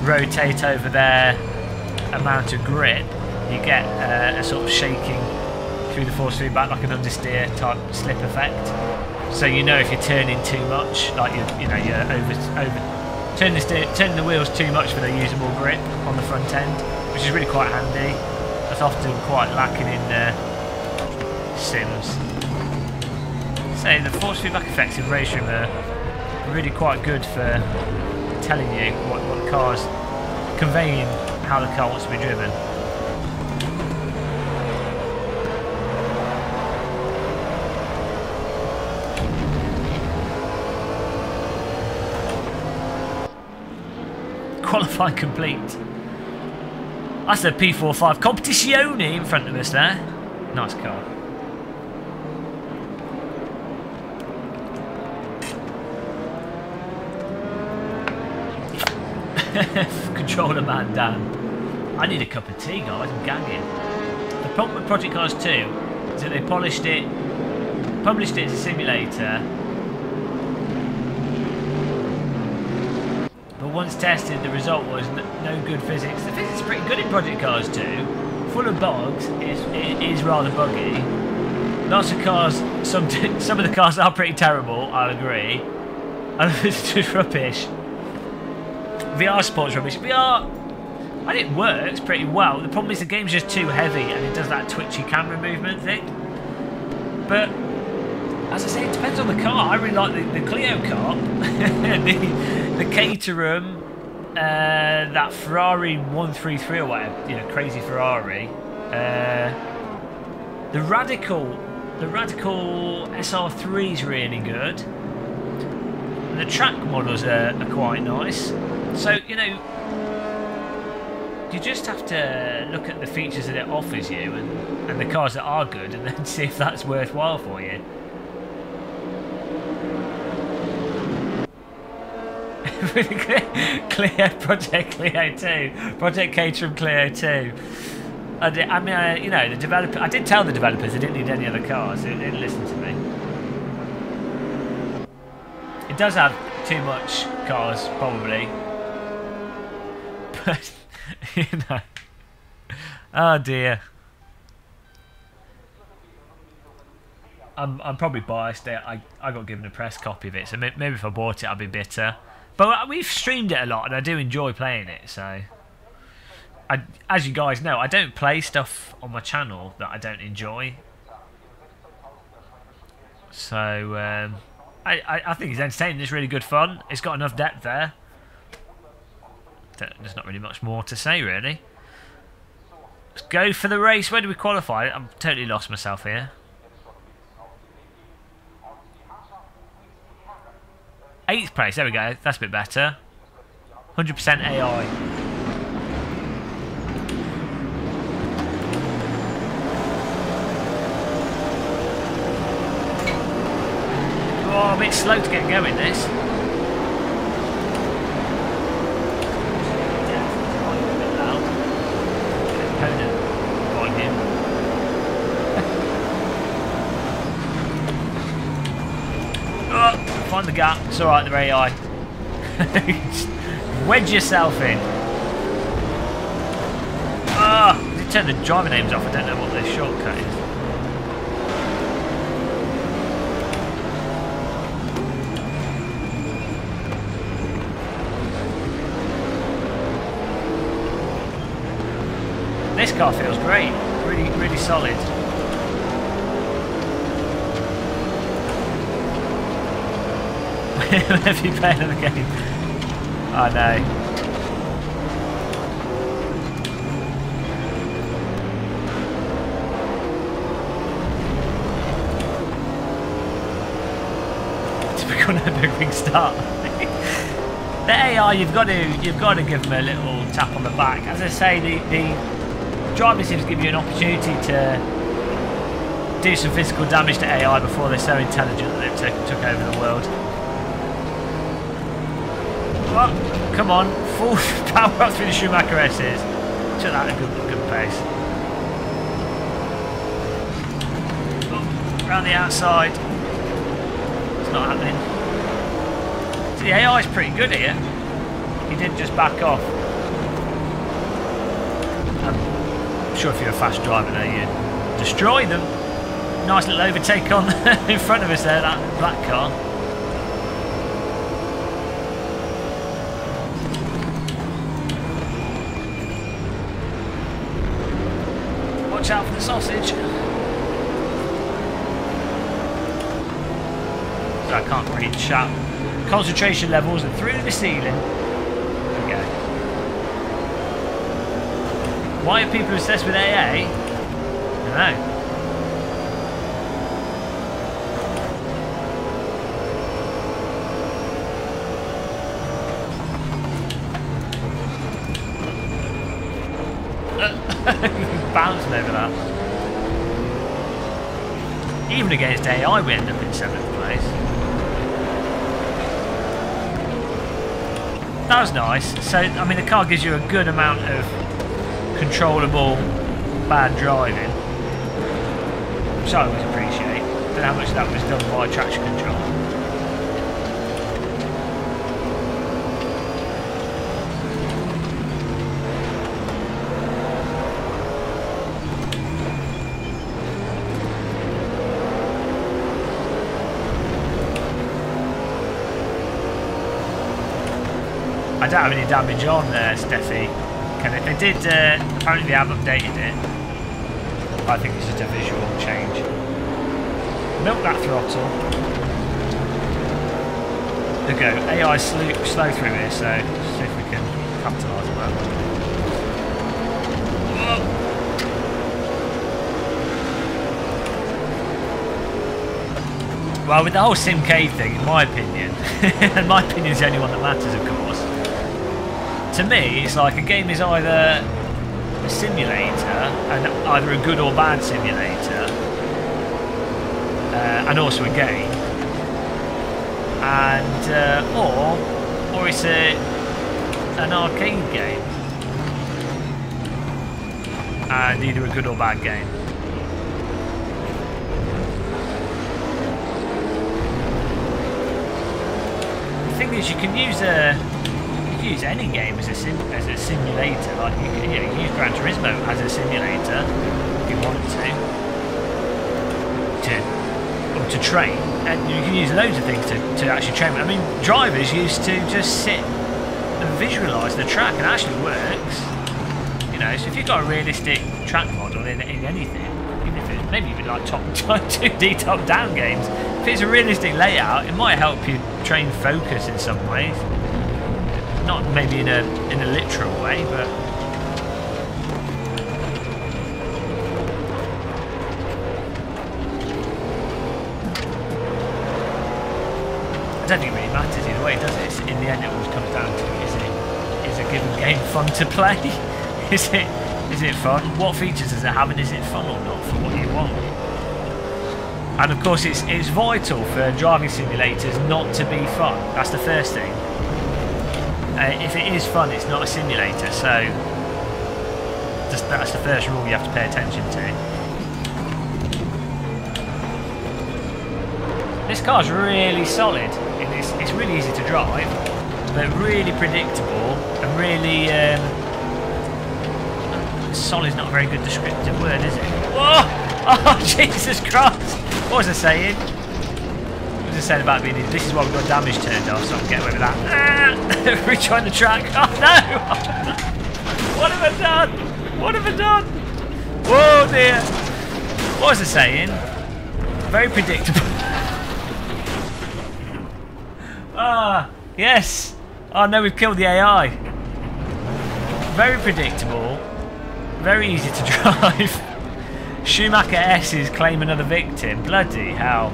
rotate over their amount of grip, you get a sort of shaking through the force feedback, like an understeer type slip effect. So you know if you're turning too much, like you're turning the wheels too much for their usable grip on the front end, which is really quite handy. That's often quite lacking in Sims. So the force feedback effects in Race Room are really quite good for telling you what the car's conveying, how the car wants to be driven. Qualifying complete. That's a P45 Competizione in front of us there. Nice car. Controller man Dan. I need a cup of tea, guys. I'm gagging. The problem with Project Cars 2 is that they published it as a simulator, but once tested, the result was no good physics. The physics is pretty good in Project Cars 2, full of bugs. It is rather buggy. Lots of cars. Some of the cars are pretty terrible. I'll agree. It's just rubbish. VR support's rubbish. VR, I think it works pretty well. The problem is the game's just too heavy and it does that twitchy camera movement thing. But as I say, it depends on the car. I really like the Clio car, the Caterham, that Ferrari 133 or whatever, you know, crazy Ferrari. The Radical SR3 is really good. And the track models are quite nice. So, you know, you just have to look at the features that it offers you and the cars that are good, and then see if that's worthwhile for you. Project Clio 2. Project Caterham Clio 2. I mean, you know, the developer. I did tell the developers they didn't need any other cars. They didn't listen to me. It does have too much cars, probably. But, you know. Oh dear. I'm probably biased there. I got given a press copy of it, so maybe if I bought it I'd be bitter. But we've streamed it a lot and I do enjoy playing it, so... as you guys know, I don't play stuff on my channel that I don't enjoy. So, I think it's entertaining, it's really good fun. It's got enough depth there. There's not really much more to say, really. Let's go for the race. Where do we qualify? I'm totally lost myself here. 8th place, there we go. That's a bit better. 100% AI. Oh, a bit slow to get going, this. Find the gap. It's alright, they're AI. Wedge yourself in. Ah, I did turn the driver names off. I don't know what the shortcut is. This car feels great. Really, really solid. Whenever you play another game. I know. Typical Nürburgring start. The AI, you've got to give them a little tap on the back. As I say, the driving sims give you an opportunity to do some physical damage to AI before they're so intelligent that they've took over the world. Oh, come on, full power up through the Schumacher S's. Took that at a good pace. Oh, around the outside. It's not happening. The AI is pretty good here. He didn't just back off. I'm sure if you're a fast driver there, you destroy them. Nice little overtake on in front of us there, that black car. Watch out for the sausage. I can't read shout. Concentration levels are through the ceiling. There we go. Why are people obsessed with AA? I don't know. Bouncing over that. Even against AI we end up in 7th place. That was nice. So, I mean, the car gives you a good amount of controllable bad driving, which I always appreciate. Don't know how much that was done by traction control. I don't have any damage on there, Steffi. They did, apparently they have updated it. I think it's just a visual change. Milk that throttle. There we go. AI slow through here, so see if we can capitalise on that. Well, with the whole SimK thing, in my opinion, and my opinion is the only one that matters, of course. To me, it's like a game is either a simulator, and either a good or bad simulator, and also a game, and or it's an arcade game, and either a good or bad game. The thing is, you can use any game as a simulator. Like you can use Gran Turismo as a simulator if you want to train, and you can use loads of things to actually train. I mean, drivers used to just sit and visualise the track, and it actually works. You know, so if you've got a realistic track model in anything, even if it's maybe even like top 2D top-down games, if it's a realistic layout, it might help you train focus in some ways. Not maybe in a literal way, but I don't think it really matters either way, does it? In the end, it always comes down to is a given game fun to play? Is it fun? What features does it have, and is it fun or not for what you want? And of course, it's vital for driving simulators not to be fun. That's the first thing. If it is fun, it's not a simulator, so that's the first rule you have to pay attention to. This car's really solid. It's really easy to drive, but really predictable and really solid's not a very good descriptive word, is it? Whoa! Oh, Jesus Christ! What was I saying? What was I saying about being? This is why we've got damage turned off, so I can get away with that. Rejoin the track. Oh no! What have I done? What have I done? Whoa dear. What was I saying? Very predictable. Ah, yes. Oh no, we've killed the AI. Very predictable. Very easy to drive. Schumacher S's claim another victim. Bloody hell.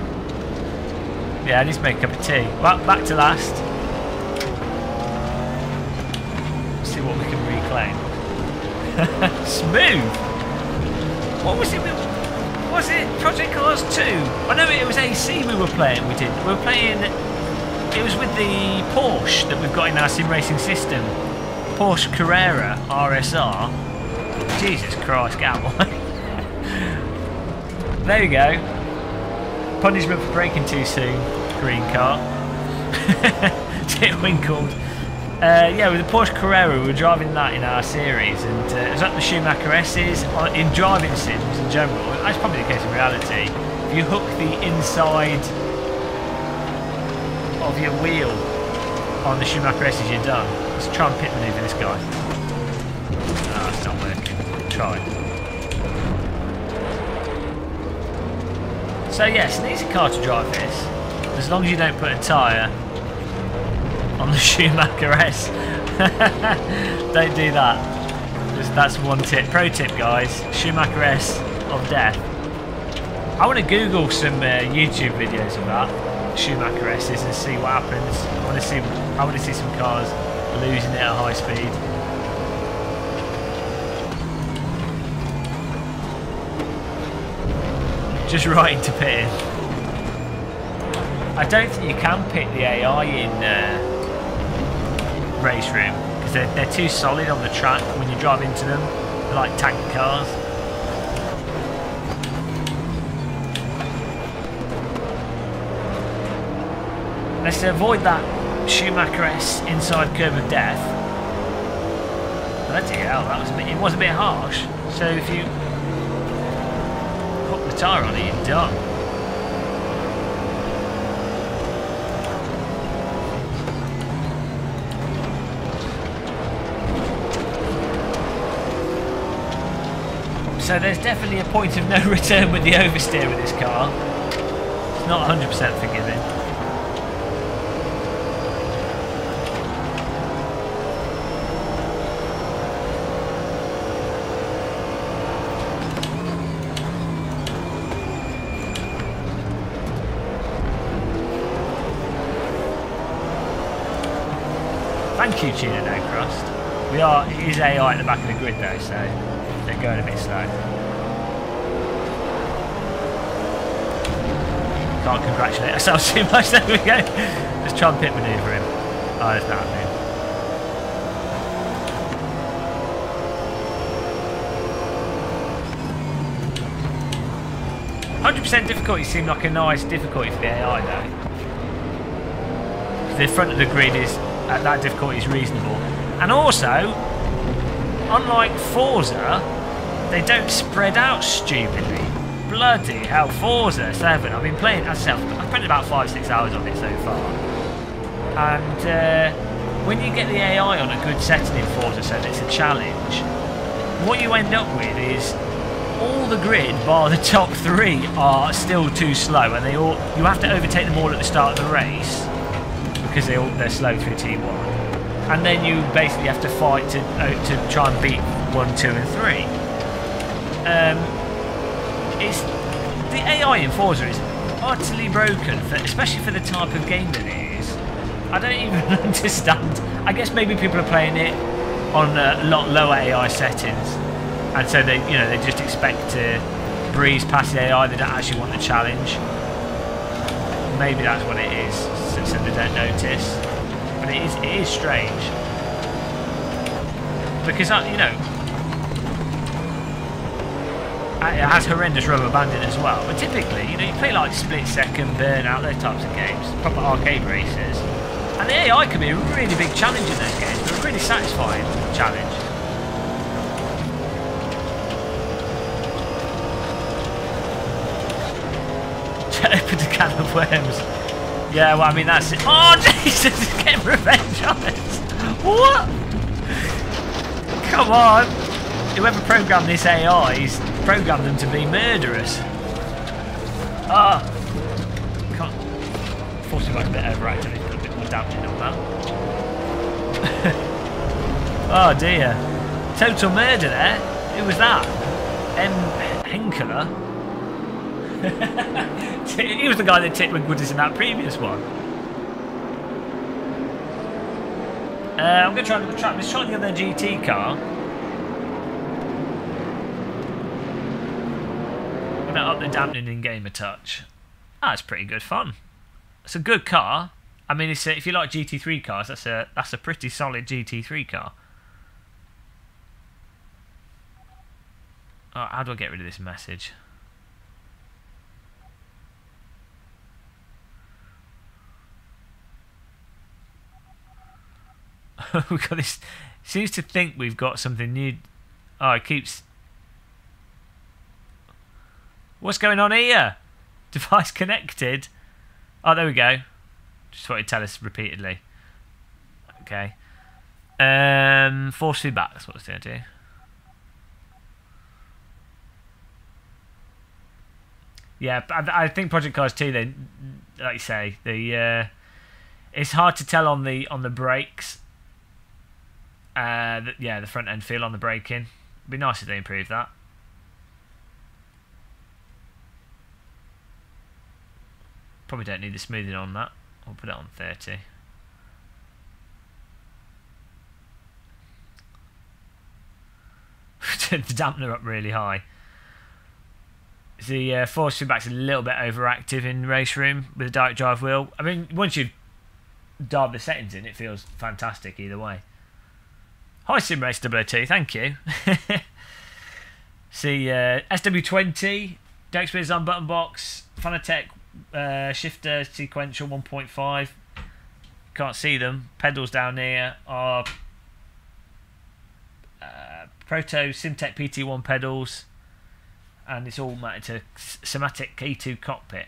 Yeah, I need to make a cup of tea. Well, back to last. Let's see what we can reclaim. Smooth. What was it? Was it Project Cars 2? I know it was AC we were playing. We were playing. It was with the Porsche that we've got in our sim racing system. Porsche Carrera RSR. Jesus Christ, get out of my way. There we go. Punishment for braking too soon. Green car. It winkled. Yeah, with the Porsche Carrera, we were driving that in our series, and it was at the Schumacher S's. In driving sims in general, that's probably the case in reality. If you hook the inside of your wheel on the Schumacher S's, you're done. Let's try and pit maneuver this guy. No, it's not working. Try. So yes, an easy car to drive this, as long as you don't put a tyre on the Schumacher S. Don't do that. That's one tip. Pro tip, guys. Schumacher S of death. I want to Google some YouTube videos of that, Schumacher S's, and see what happens. I want to see some cars losing it at high speed. Just right into pitting. I don't think you can pit the AI in race room because they're too solid on the track when you drive into them. They're like tank cars. Let's avoid that Schumacher S inside curve of death. Bloody hell, it was a bit harsh. So if you hook the tyre on it, you're done. So there's definitely a point of no return with the oversteer with this car. It's not 100% forgiving. Thank you, Tuna No Crust. It is AI at the back of the grid though, so they're going a bit slow. Can't congratulate ourselves too much, there we go. Let's try and pit manoeuvre him. Oh, there's that move. 100% difficulty seemed like a nice difficulty for the AI though. The front of the grid is at that difficulty is reasonable. And also, unlike Forza, they don't spread out stupidly. Bloody hell, Forza 7. I've been playing, as I said, I've spent about 5-6 hours on it so far. And when you get the AI on a good setting in Forza 7, it's a challenge. What you end up with is all the grid, bar the top 3, are still too slow, and you have to overtake them all at the start of the race because they're slow through T1. And then you basically have to fight to try and beat 1, 2 and 3. The AI in Forza is utterly broken, especially for the type of game that it is. I don't even understand. I guess maybe people are playing it on a lot lower AI settings, and so they just expect to breeze past the AI. They don't actually want the challenge. Maybe that's what it is, so they don't notice. But it is strange because it has horrendous rubber banding as well. But typically, you play like Split Second, Burnout, those types of games, proper arcade races, and the AI can be a really big challenge in those games, but a really satisfying challenge. Opened a can of worms. Yeah, well, I mean, that's it. Oh, Jesus, he's getting revenge on us. What? Come on. Whoever programmed this AI is programmed them to be murderous. Ah! Can't. Force me back a bit overactive. Put a bit more dampening on that. Oh dear. Total murder there. Who was that? Henkeler. He was the guy that tipped Wooders in that previous one. I'm going to try another track. Let's try the other GT car. I'm going to up the dampening in game a touch. That's pretty good fun. It's a good car. I mean, it's if you like GT3 cars, that's a pretty solid GT3 car. Oh, how do I get rid of this message? We've got this. Seems to think we've got something new. Oh, it keeps. What's going on here? Device connected. Oh, there we go. Just what it tell us repeatedly. Okay. Force feedback. That's what it's going to do. Yeah, I think Project Cars 2. Then, like you say, it's hard to tell on the brakes. Yeah, the front end feel on the braking. It'd be nice if they improved that. Probably don't need the smoothing on that. I'll put it on 30. Turn the dampener up really high. The force feedback's a little bit overactive in race room with a direct drive wheel. I mean, once you've dialed the settings in, it feels fantastic either way. Hi SimRace 002, thank you. See, SW20, Dex on button box, Fanatec shifter sequential 1.5. Can't see them. Pedals down here are Proto Simtech PT1 pedals, and it's all mounted to Somatic K2 cockpit.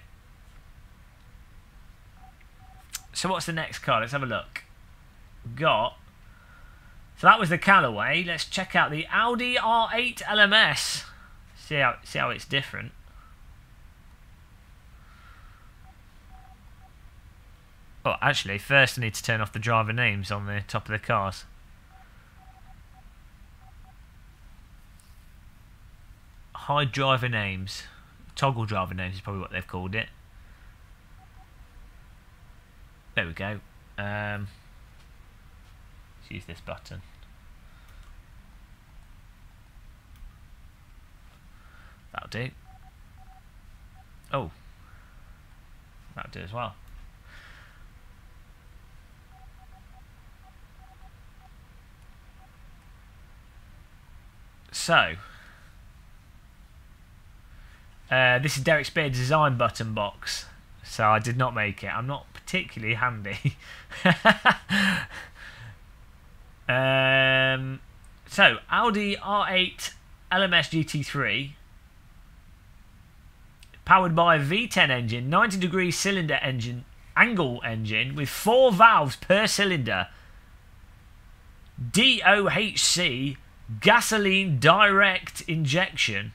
So what's the next car? Let's have a look. We've got. So that was the Callaway. Let's check out the Audi R8 LMS. See how it's different. Oh, actually, first I need to turn off the driver names on the top of the cars. Hide driver names. Toggle driver names is probably what they've called it. There we go. Let's use this button. That'll do. Oh. That'll do as well. So. This is Derek Spear's design button box. So I did not make it. I'm not particularly handy. So Audi R8 LMS GT3, powered by a V10 engine, 90-degree cylinder engine, angle engine with 4 valves per cylinder, DOHC, gasoline direct injection,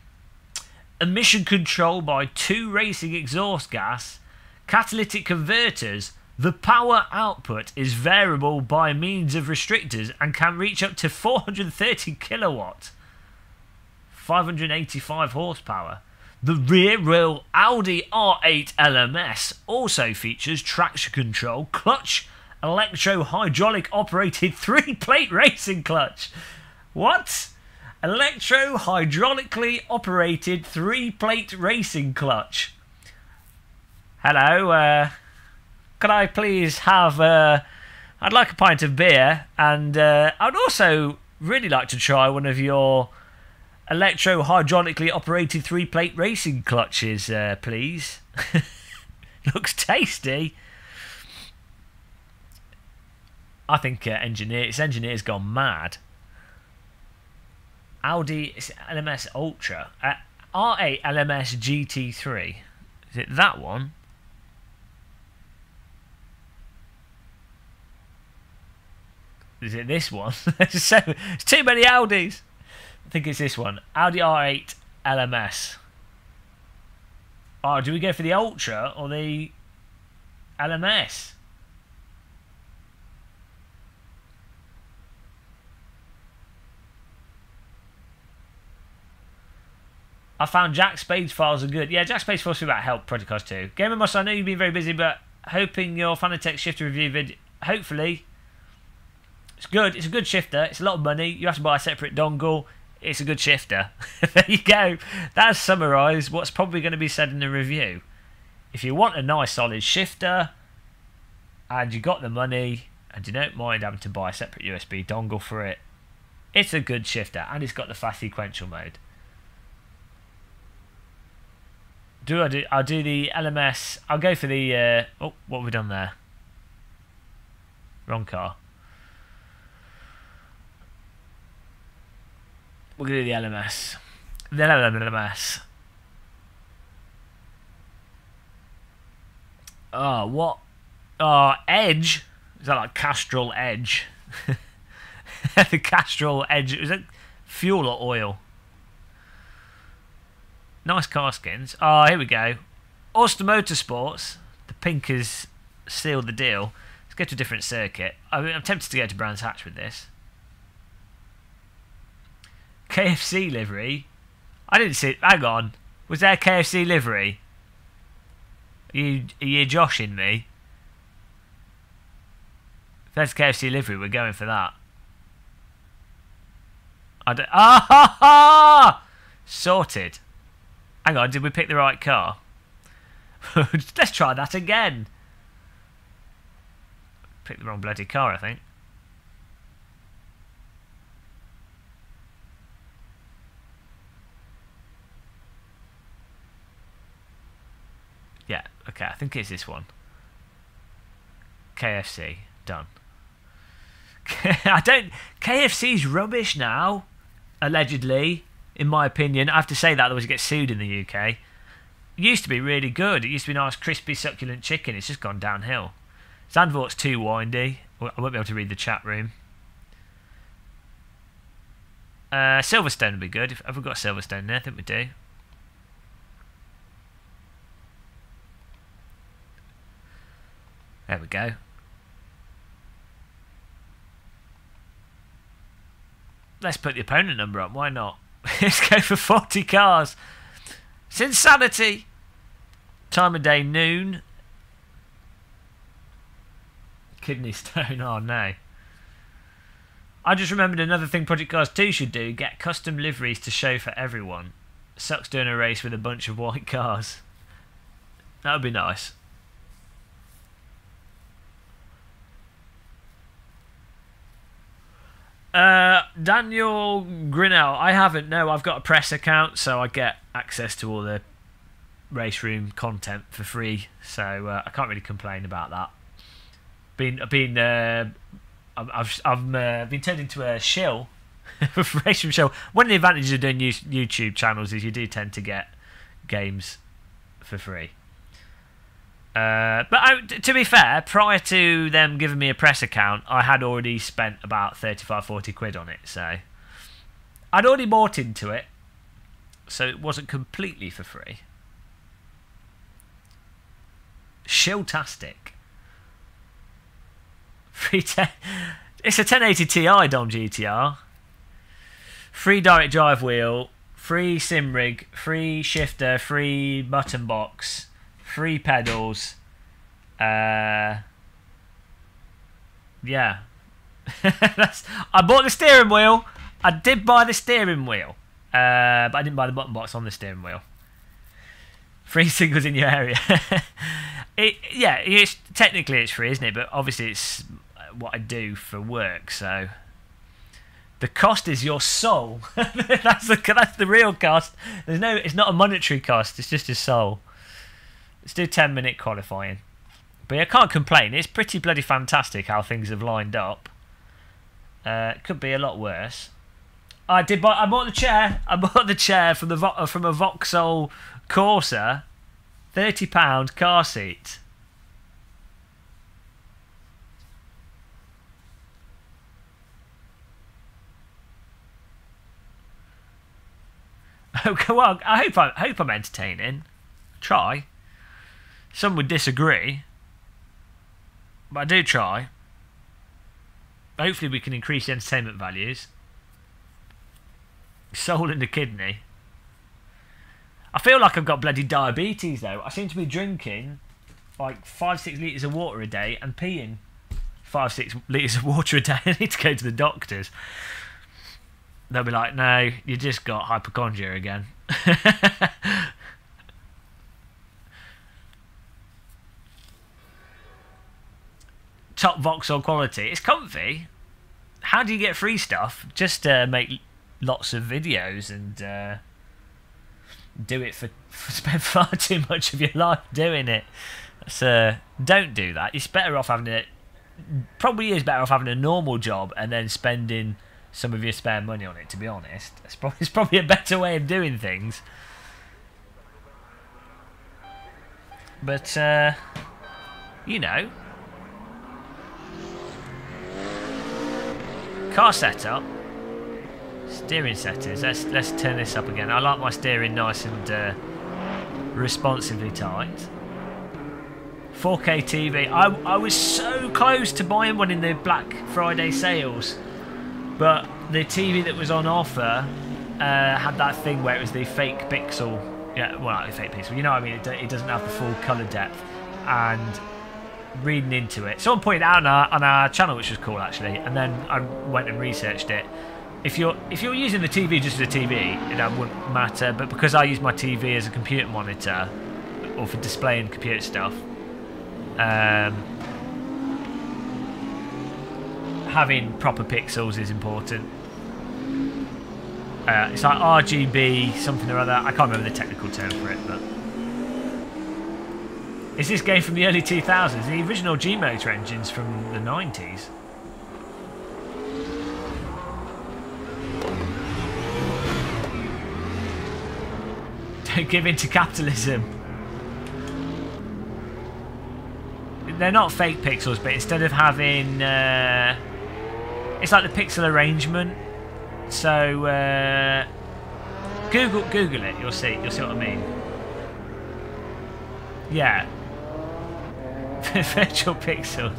emission control by 2 racing exhaust gas, catalytic converters. The power output is variable by means of restrictors and can reach up to 430 kilowatt, 585 horsepower. The rear wheel Audi R8 LMS also features traction control, clutch, electro-hydraulic operated 3-plate racing clutch. What? Electro-hydraulically operated 3-plate racing clutch. Hello, could I please have, I'd like a pint of beer, and I'd also really like to try one of your electro-hydraulically operated 3-plate racing clutches, please. Looks tasty. I think its engineer's gone mad. Audi LMS Ultra. R8 LMS GT3. Is it that one? Is it this one? It's too many Audis. I think it's this one. Audi R8 LMS. Oh, do we go for the Ultra or the LMS? I found Jack Spade's files are good. Yeah, Jack Spade's files are about help Project Cars 2. Gamer Muscle, I know you've been very busy, but hoping your Fanatec shifter review video, hopefully, it's good. It's a good shifter. It's a lot of money. You have to buy a separate dongle. It's a good shifter. There you go. That's summarised what's probably going to be said in the review. If you want a nice solid shifter, and you got the money, and you don't mind having to buy a separate USB dongle for it, it's a good shifter, and it's got the fast sequential mode. I'll do the LMS. I'll go for the... oh, what have we done there? Wrong car. We're going to do the LMS. The LMS. Oh, what? Oh, Edge? Is that like Castrol Edge? The Castrol Edge. Is it fuel or oil? Nice car skins. Oh, here we go. Ulster Motorsports. The pink has sealed the deal. Let's go to a different circuit. I'm tempted to go to Brands Hatch with this. KFC livery. I didn't see it. Hang on. Was there a KFC livery? Are you joshing me? If there's a KFC livery, we're going for that. I don't... Ah ha ha! Sorted. Hang on, did we pick the right car? Let's try that again. Picked the wrong bloody car, I think. Yeah, okay, I think it's this one. KFC, done. KFC's rubbish now, allegedly. In my opinion, I have to say that, otherwise you get sued in the UK. It used to be really good. It used to be nice, crispy, succulent chicken. It's just gone downhill. Zandvoort's too windy. I won't be able to read the chat room. Silverstone would be good. Have we got Silverstone there? I think we do. There we go. Let's put the opponent number up. Why not? Let's go for 40 cars. It's insanity. Time of day, noon. Kidney stone, oh no. I just remembered another thing Project Cars 2 should do. Get custom liveries to show for everyone. Sucks doing a race with a bunch of white cars. That would be nice. Daniel Grinnell, I haven't. No, I've got a press account, so I get access to all the race room content for free. So I can't really complain about that. I've been turned into a shill, race room shill. One of the advantages of doing YouTube channels is you do tend to get games for free. But to be fair, prior to them giving me a press account, I had already spent about 35-40 quid on it. So I'd already bought into it, so it wasn't completely for free. Shilltastic. It's a 1080 Ti Dom GTR. Free direct drive wheel, free sim rig, free shifter, free button box, free pedals. Yeah. I bought the steering wheel. I did buy the steering wheel, but I didn't buy the button box on the steering wheel. Free singles in your area. It's technically it's free, isn't it? But obviously it's what I do for work, so the cost is your soul. that's the real cost. It's not a monetary cost. It's just your soul. Let's do 10-minute qualifying. But I can't complain. It's pretty bloody fantastic how things have lined up. It could be a lot worse. I bought the chair. I bought the chair from a Vauxhall Corsa, £30 car seat. Okay, well, I hope I'm entertaining. Try. Some would disagree, but I do try. Hopefully we can increase the entertainment values. Soul and the kidney. I feel like I've got bloody diabetes though. I seem to be drinking like 5-6 litres of water a day and peeing 5-6 litres of water a day. I need to go to the doctors. They'll be like, no, you just got hypochondria again. Top Vauxhall quality. It's comfy. How do you get free stuff? Just make lots of videos and do it for spend far too much of your life doing it. So don't do that. It's better off having it. Probably is better off having a normal job and then spending some of your spare money on it. To be honest, it's probably a better way of doing things. But you know. Car setup, steering settings. Let's turn this up again. I like my steering nice and responsively tight. 4K TV. I was so close to buying one in the Black Friday sales, but the TV that was on offer had that thing where it was the fake pixel. Yeah, well, not the fake pixel. You know what I mean? It doesn't have the full colour depth. And reading into it, someone pointed out on our channel, which was cool actually, and then I went and researched it. If you're using the TV just as a TV, that wouldn't matter, but because I use my TV as a computer monitor or for displaying computer stuff, having proper pixels is important. It's like RGB something or other. I can't remember the technical term for it, but is this game from the early 2000s? The original G-Motor engines from the 90s. Don't give in to capitalism. They're not fake pixels, but instead of having... it's like the pixel arrangement. So, Google it, you'll see what I mean. Yeah. Virtual pixels.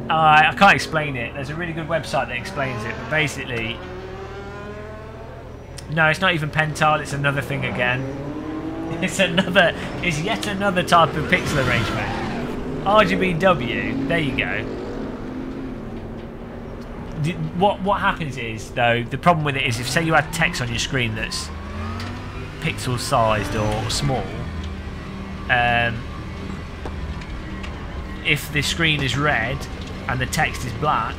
I can't explain it. There's a really good website that explains it, but basically, no, it's not even pentile. It's another thing again. It's yet another type of pixel arrangement. RGBW. There you go. What happens is though, the problem with it is if say you had text on your screen that's pixel sized or small. If the screen is red and the text is black,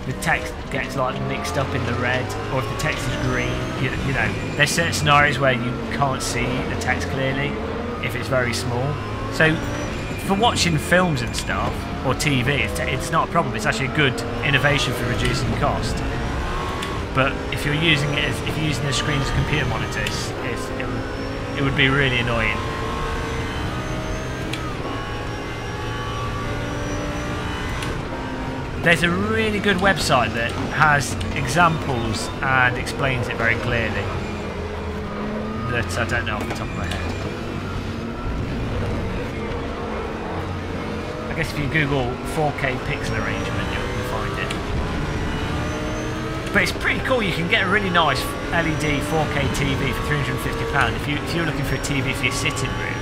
the text gets like mixed up in the red, or if the text is green, you know, there's certain scenarios where you can't see the text clearly if it's very small. So for watching films and stuff or TV, it's not a problem. It's actually a good innovation for reducing cost. But if you're using it if you're using the screen as a computer monitor, it would be really annoying. There's a really good website that has examples and explains it very clearly that I don't know off the top of my head. I guess if you Google 4K pixel arrangement, you'll find it. But it's pretty cool. You can get a really nice LED 4K TV for £350 if you're looking for a TV for your sitting room.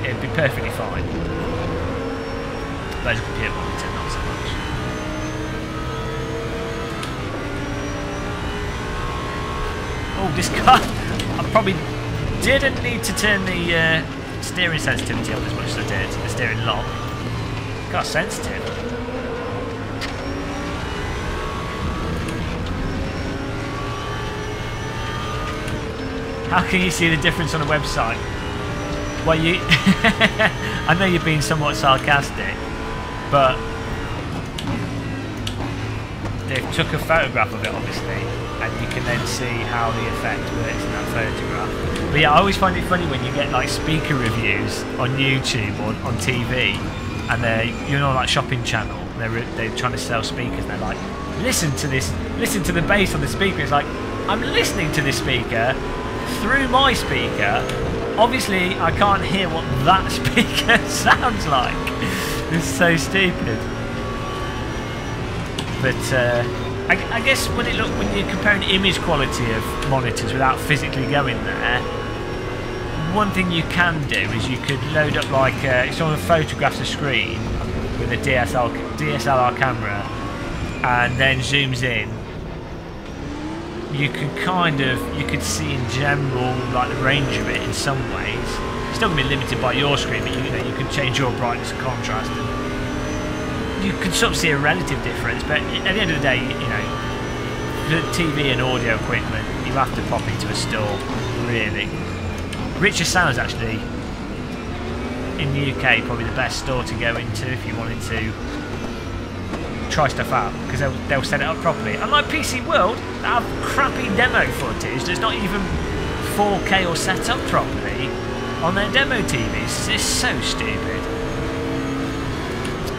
It'd be perfectly fine. But as a computer monitor, not so much. Oh, this car! I probably didn't need to turn the steering sensitivity up as much as I did. The steering lock. Car's sensitive. How can you see the difference on a website? Well, I know you're being somewhat sarcastic, but they took a photograph of it, obviously, and you can then see how the effect works in that photograph. But yeah, I always find it funny when you get like speaker reviews on YouTube or on TV, and they're, you know, like shopping channel, they're trying to sell speakers, and they're like, listen to this, listen to the bass on the speaker. It's like, I'm listening to this speaker through my speaker. Obviously, I can't hear what that speaker sounds like. It's so stupid. But I guess when you're comparing image quality of monitors without physically going there, one thing you can do is you could load up like if someone photographs a screen with a DSLR camera and then zooms in, you could see in general like the range of it in some ways. It's still going to be limited by your screen, but you can change your brightness and contrast, and you can sort of see a relative difference. But at the end of the day, the TV and audio equipment, you have to pop into a store, really. Richer Sounds actually in the UK probably the best store to go into if you wanted to try stuff out, because they'll set it up properly. Unlike PC World, they have crappy demo footage that's not even 4K or set up properly on their demo TVs. It's so stupid.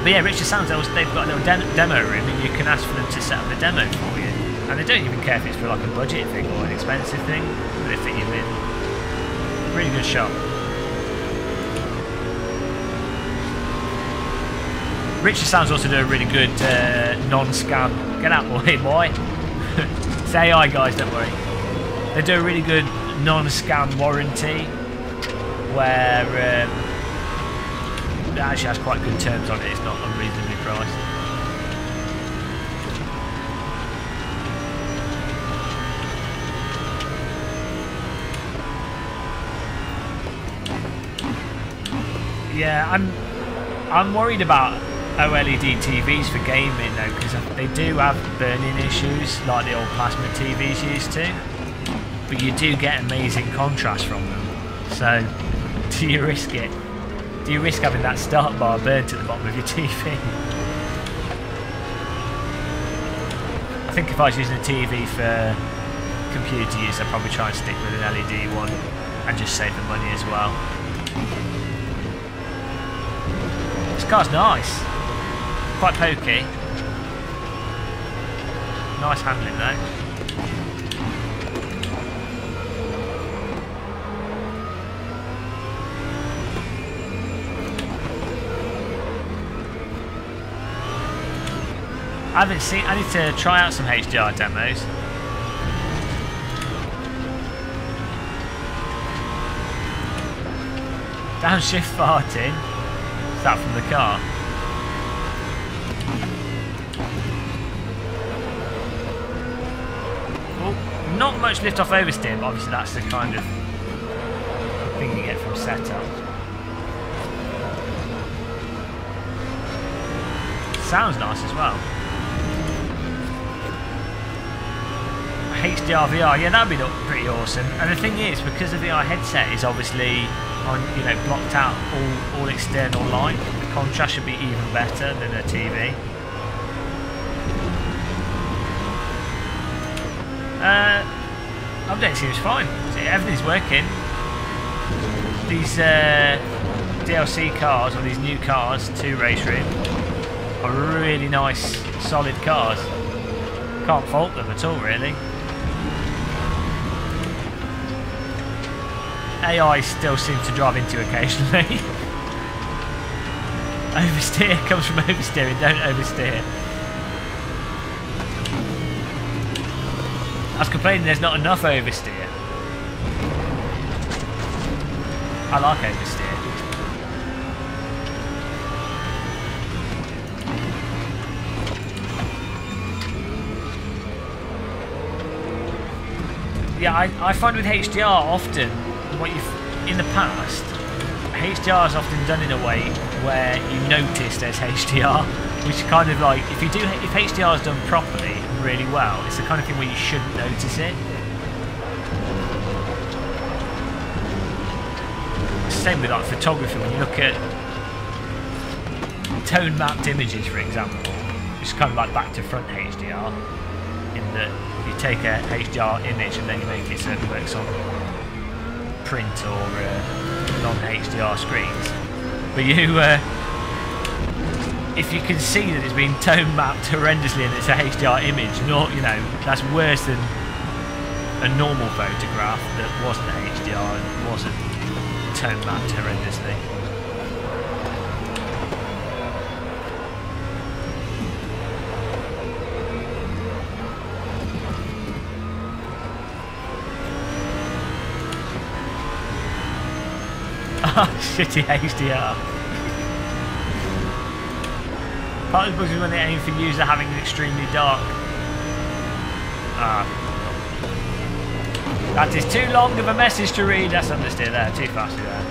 But yeah, Richer Sounds, they've got a little demo room, and you can ask for them to set up a demo for you. And they don't even care if it's for like a budget thing or an expensive thing, but they fit you in. Really good shop. Richer Sounds also do a really good non-scam. Get out, boy. It's AI, guys, don't worry. They do a really good non-scam warranty where it actually has quite good terms on it. It's not unreasonably priced. Yeah, I'm worried about OLED TVs for gaming though, because they do have burn-in issues like the old plasma TVs used to, but you do get amazing contrast from them. So do you risk it? Do you risk having that start bar burnt at the bottom of your TV? I think if I was using a TV for computer use, I'd probably try and stick with an LED one and just save the money as well. This car's nice. Quite pokey. Nice handling though. I need to try out some HDR demos. Downshift farting. Is that from the car? Well, not much lift off oversteer, but obviously that's the kind of thing you get from setup. Sounds nice as well. HDR VR, yeah, that'd be pretty awesome. And the thing is, because the VR headset is obviously on, blocked out all external light, the contrast should be even better than a TV. Update seems fine. Everything's working. These DLC cars, or these new cars to Race Room, are really nice, solid cars. Can't fault them at all, really. AI still seems to drive into occasionally. Oversteer comes from oversteering, don't oversteer. I was complaining there's not enough oversteer. I like oversteer. Yeah, I find with HDR often, in the past, HDR is often done in a way where you notice there's HDR, which kind of like, if HDR is done properly and really well, it's the kind of thing where you shouldn't notice it. Same with like photography. When you look at tone mapped images, for example, it's kind of like back to front HDR, in that you take a HDR image and then you make it so it works on print or non-HDR screens. But if you can see that it's been tone mapped horrendously and it's a HDR image, not, you know, that's worse than a normal photograph that wasn't HDR and wasn't tone mapped horrendously. Oh, shitty HDR. Part of the bugs is when they aim for user having an extremely dark. That is too long of a message to read. That's understood there. Too fast there.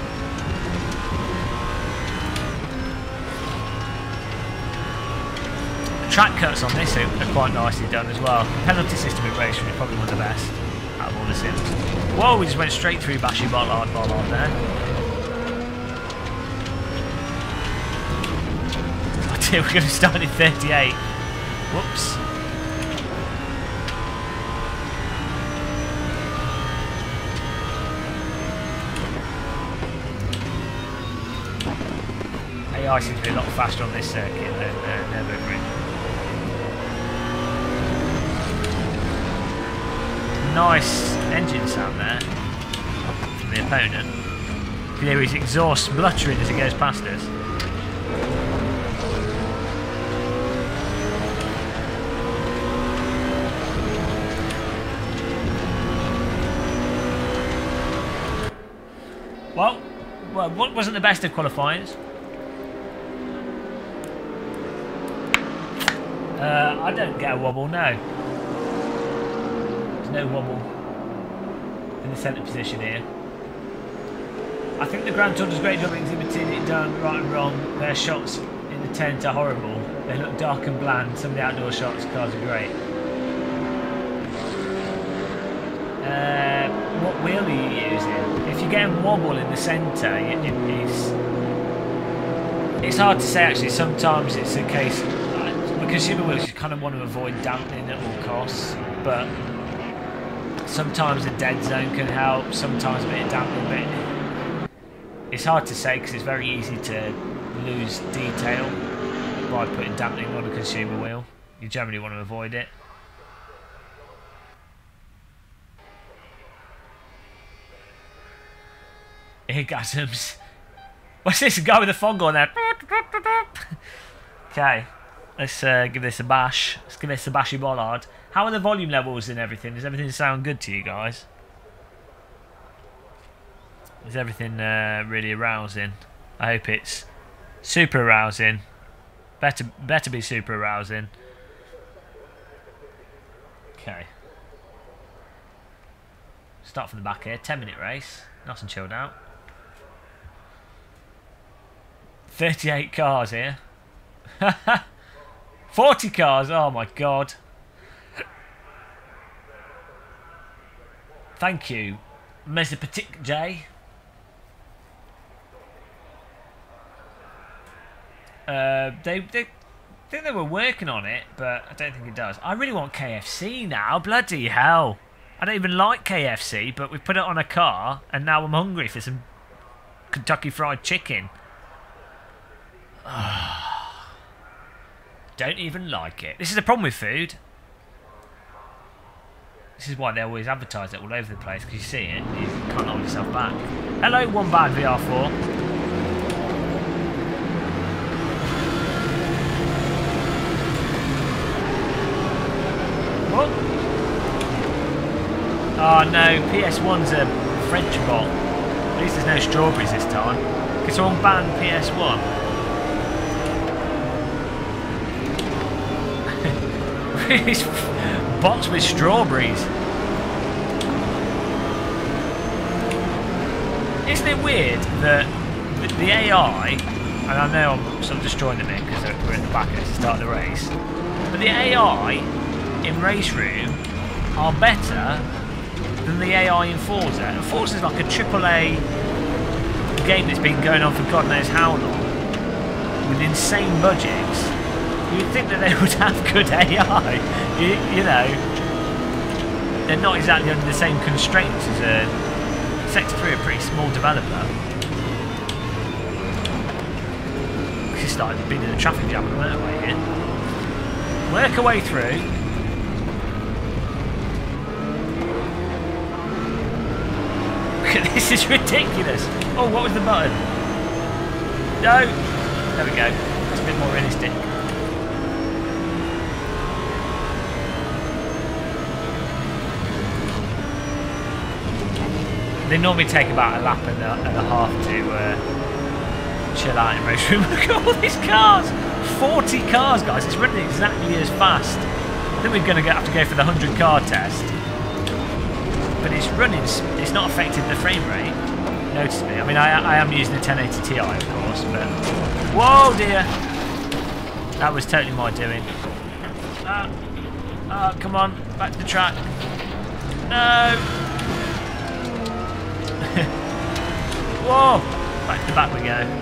The track cuts on this are quite nicely done as well. The penalty system in racing is probably one of the best out of all the sims. Whoa, we just went straight through Bashy Bollard there. We're going to start in 38. Whoops. AI seems to be a lot faster on this circuit than Nürburgring. Nice engine sound there from the opponent. You can hear his exhaust spluttering as he goes past us. Well, what wasn't the best of qualifiers? I don't get a wobble, no. There's no wobble in the centre position here. I think the Grand Tour does a great job exhibiting it done right and wrong. Their shots in the tent are horrible. They look dark and bland. Some of the outdoor shots, cars are great. What wheel are you using? If you're getting wobble in the centre, it's hard to say actually. Sometimes it's a case, with consumer wheels you kind of want to avoid dampening at all costs, but sometimes a dead zone can help, sometimes a bit of dampening, but it's hard to say because it's very easy to lose detail by putting dampening on a consumer wheel. You generally want to avoid it. Orgasms. What's this? A guy with a fog on there. Okay, let's give this a bash. Let's give this a bashy bollard. How are the volume levels and everything? Does everything sound good to you guys? Is everything really arousing? I hope it's super arousing. Better be super arousing. Okay. Start from the back here. 10-minute race. Nice and chilled out. 38 cars here. 40 cars, oh my god. Thank you, Mesopatic J. They think they were working on it, but I don't think it does. I really want KFC now, bloody hell. I don't even like KFC, but we put it on a car, and now I'm hungry for some Kentucky Fried Chicken. Don't even like it. This is the problem with food. This is why they always advertise it all over the place, because you see it, you can't hold yourself back. Hello, One Bad VR4. What? Oh no, PS1's a French bot. At least there's no strawberries this time. Can someone ban PS1? Bots with strawberries. Isn't it weird that the AI, and I know I'm sort of destroying the bit because we're in the back of it to start the race, but the AI in Race Room are better than the AI in Forza. And Forza is like a AAA game that's been going on for God knows how long, with insane budgets. You'd think that they would have good AI. You know, they're not exactly under the same constraints as a Sector 3, a pretty small developer. It's started being in a traffic jam on the motorway here. Work our way through. This is ridiculous. Oh, what was the button? No. There we go. That's a bit more realistic. They normally take about a lap and a half to chill out in race room. Look at all these cars. 40 cars, guys. It's running exactly as fast. I think we're going to have to go for the 100 car test. But it's running, it's not affecting the frame rate noticeably. I mean, I am using the 1080 Ti, of course, but... Whoa, dear! That was totally my doing. Come on, back to the track. No! Whoa! Back to the back we go.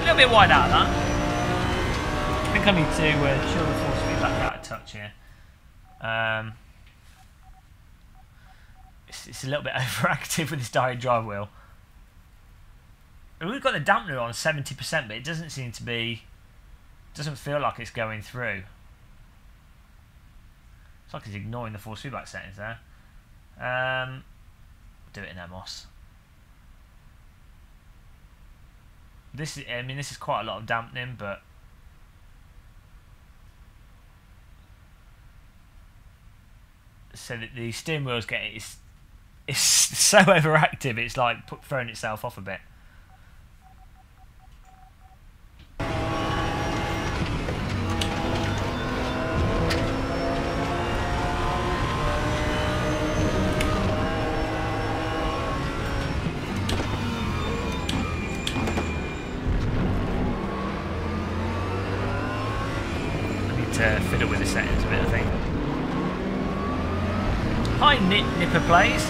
A bit wide out of that. I think I need to chill the force feedback out of touch here. It's a little bit overactive with this direct drive wheel. We've got the dampener on 70%, but it doesn't seem to be. Doesn't feel like it's going through. It's like it's ignoring the force feedback settings there. Do it in MOS. This is, I mean, this is quite a lot of dampening, but so that the steering wheel's getting it's so overactive. It's like throwing itself off a bit. Fiddle with the settings a bit, I think. Hi, Nipper Plays.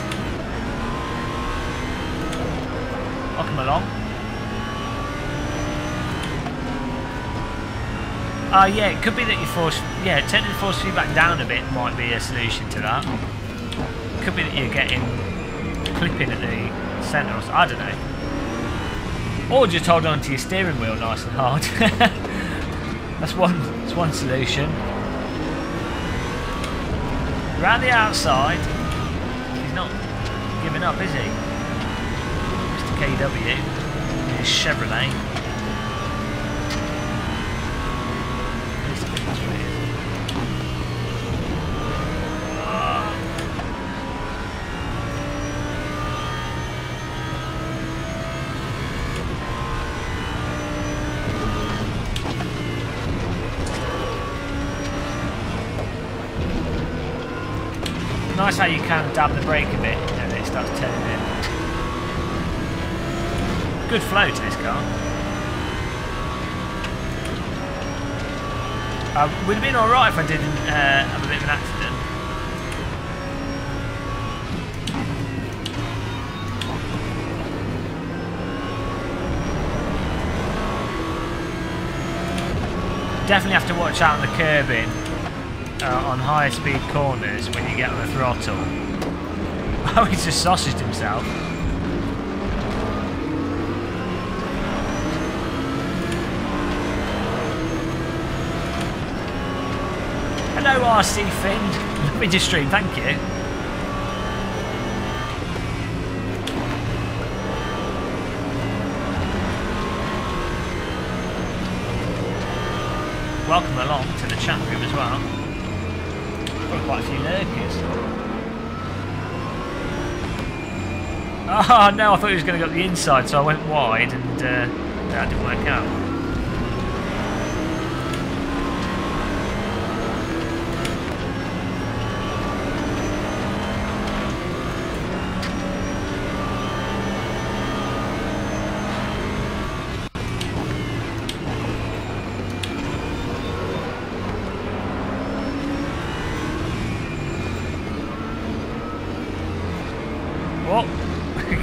Welcome along. Yeah, it could be that you turning the force feedback down a bit might be a solution to that. Could be that you're getting clipping at the centre or something, I don't know. Or just hold on to your steering wheel nice and hard. That's one solution. Around the outside, he's not giving up, is he? Mr. KW in his Chevrolet. That's what it is. Nice how you can dab the brake a bit and it starts turning in. Good flow to this car. Would have been alright if I didn't have a bit of an accident. Definitely have to watch out on the curbing. On higher speed corners when you get on the throttle. Oh, he's just sausaged himself. Hello, RC Finn. Lovely to stream, thank you. Welcome along to the chat room as well. Quite a few lurkers. Oh no, I thought he was going to go up the inside, so I went wide and that didn't work out.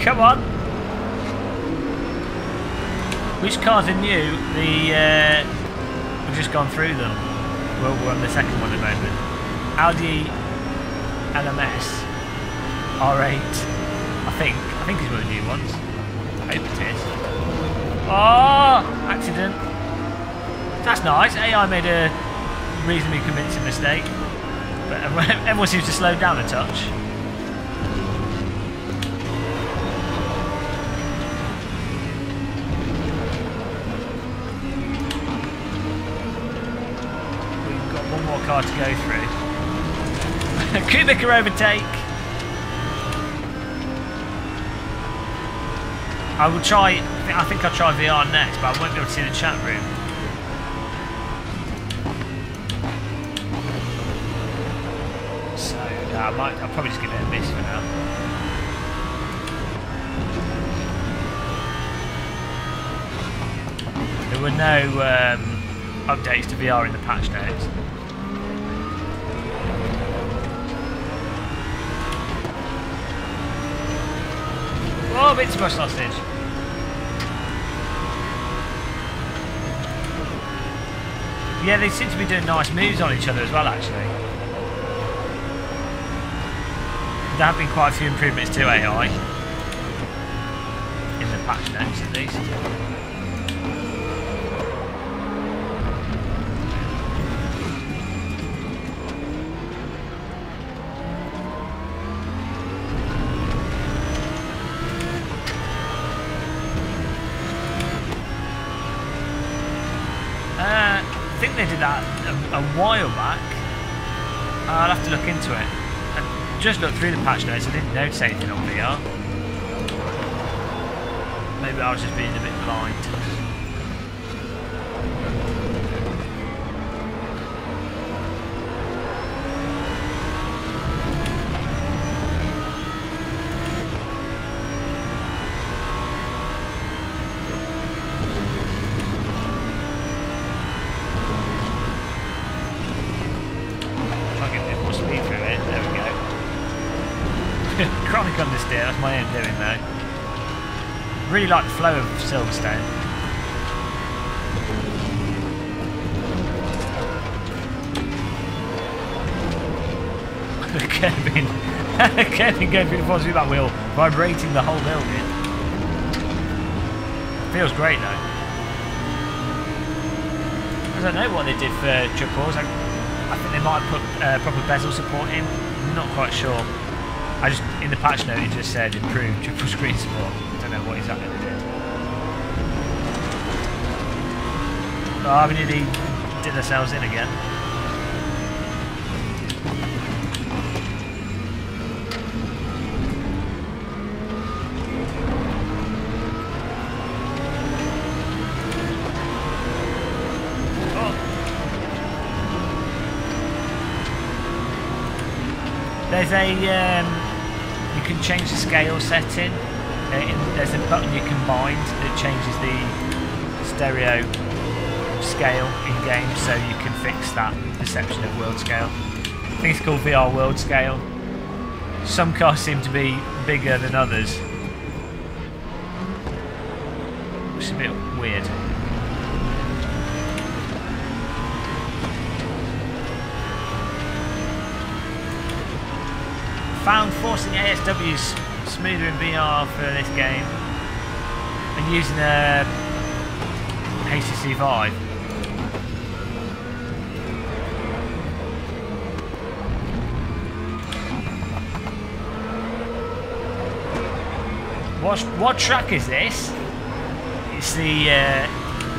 Come on. Which cars are new? We've just gone through them. We're on the second one at the moment. Audi LMS R8. I think it's one of the new ones. I hope it is. Oh, accident. That's nice. AI made a reasonably convincing mistake, but everyone seems to slow down a touch. We've got one more car to go through. Kubica overtake. I will try. I think I'll try VR next, but I won't be able to see the chat room. So I'll probably just give it a miss for now. There were no updates to VR in the patch notes. Oh, a bit too much sausage. Yeah, they seem to be doing nice moves on each other as well, actually. There have been quite a few improvements to AI. In the patch notes, at least. I think they did that a while back. I'll have to look into it. I just looked through the patch notes, I didn't notice anything on VR. Maybe I was just being a bit blind. Chronic understeer, that's my own doing though. Really like the flow of Silverstone. Kevin going through the force feedback wheel, vibrating the whole building. Feels great though. I don't know what they did for triples. I think they might have put proper bezel support in. I'm not quite sure. I just, in the patch note, it just said improved triple screen support. I don't know what exactly they did. Oh, we nearly did ourselves in again. There's a you can change the scale setting. There's a button you can bind that changes the stereo scale in game, so you can fix that perception of world scale. I think it's called VR world scale. Some cars seem to be bigger than others, which is a bit weird. Found forcing ASWs smoother in VR for this game and using a HTC Vive. What track is this? It's the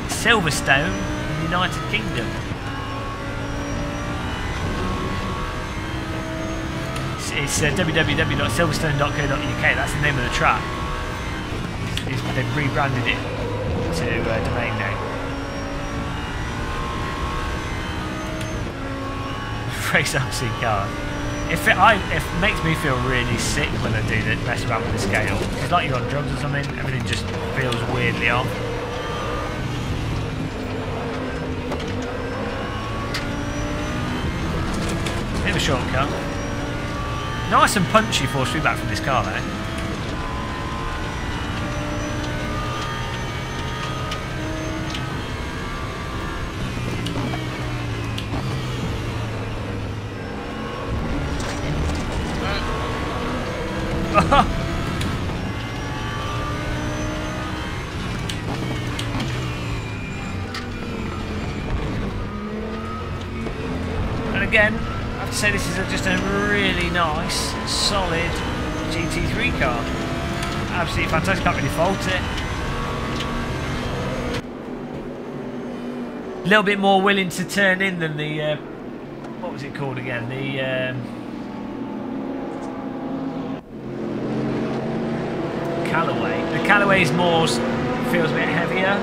Silverstone in the United Kingdom. It's www.silverstone.co.uk. That's the name of the track. They've rebranded it to domain name. Race RC cars. It makes me feel really sick when I do that, mess around with the scale. It's like you're on drugs or something. Everything just feels weirdly off. Bit of a shortcut. Nice and punchy force feedback from this car though. And again, I have to say this is just a really nice, solid GT3 car. Absolutely fantastic, can't really fault it. A little bit more willing to turn in than the, what was it called again? The Callaway. The Callaway's more, feels a bit heavier,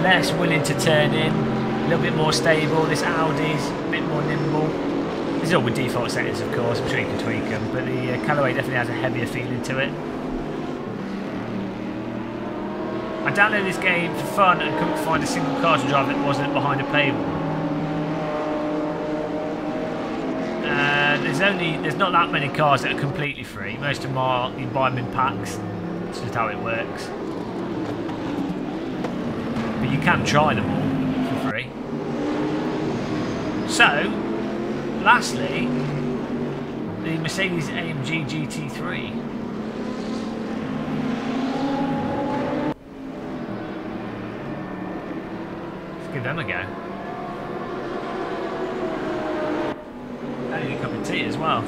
less willing to turn in, a little bit more stable. This Audi's a bit more nimble. This is all with default settings, of course, I'm sure you can tweak them, but the Callaway definitely has a heavier feeling to it. I downloaded this game for fun and couldn't find a single car to drive that wasn't behind a paywall. There's not that many cars that are completely free. Most of them are, you buy them in packs. That's just how it works. But you can try them all for free. So, lastly, the Mercedes-AMG GT3. Let's give them a go. I need a cup of tea as well.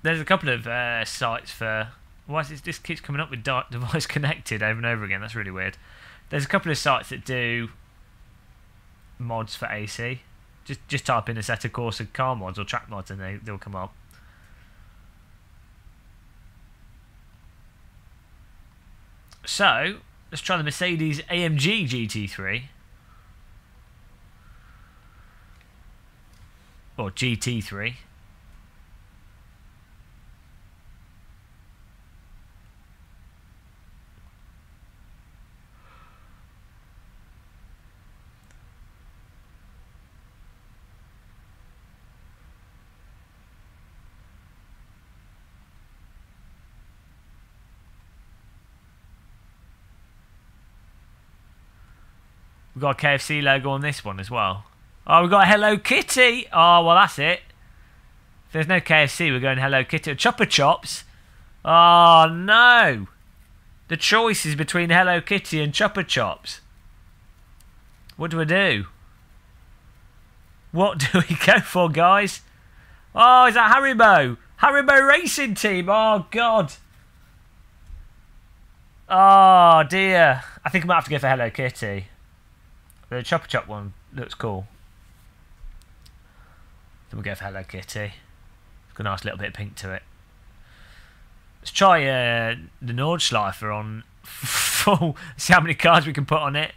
There's a couple of sites for... Why is this keeps coming up with device connected over and over again? That's really weird. There's a couple of sites that do mods for AC. Just type in Assetto Corsa car mods or track mods and they'll come up. So, let's try the Mercedes AMG GT3. Or GT3. We've got a KFC logo on this one as well. Oh, we've got a Hello Kitty. Oh, well, that's it. If there's no KFC, we're going Hello Kitty. Chopper Chops. Oh, no. The choice is between Hello Kitty and Chopper Chops. What do I do? What do we go for, guys? Oh, is that Haribo? Haribo Racing Team. Oh, God. Oh, dear. I think I might have to go for Hello Kitty. The Chopper Chop one looks cool. Then we'll go for Hello Kitty. It's got a nice little bit of pink to it. Let's try the Nordschleifer on full. See how many cars we can put on it.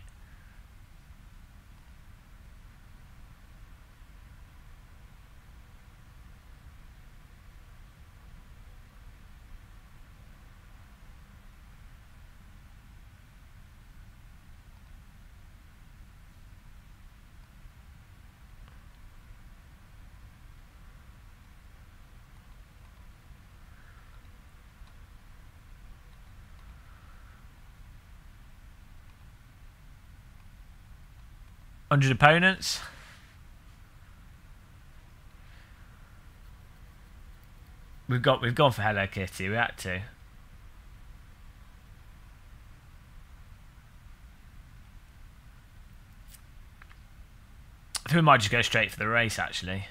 Hundred opponents. We've gone for Hello Kitty. We had to. I think we might just go straight for the race, actually.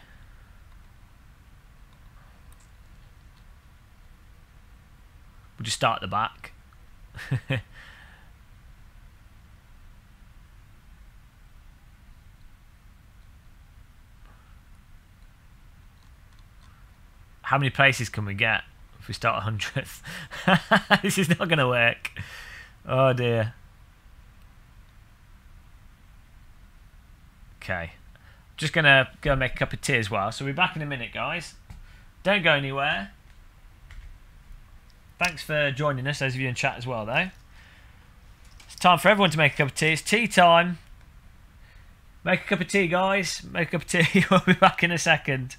We'll just start at the back. How many places can we get if we start 100th? This is not going to work. Oh dear. Okay. Just going to go make a cup of tea as well. So we'll be back in a minute, guys. Don't go anywhere. Thanks for joining us, those of you in chat as well, though. It's time for everyone to make a cup of tea. It's tea time. Make a cup of tea, guys. Make a cup of tea. We'll be back in a second.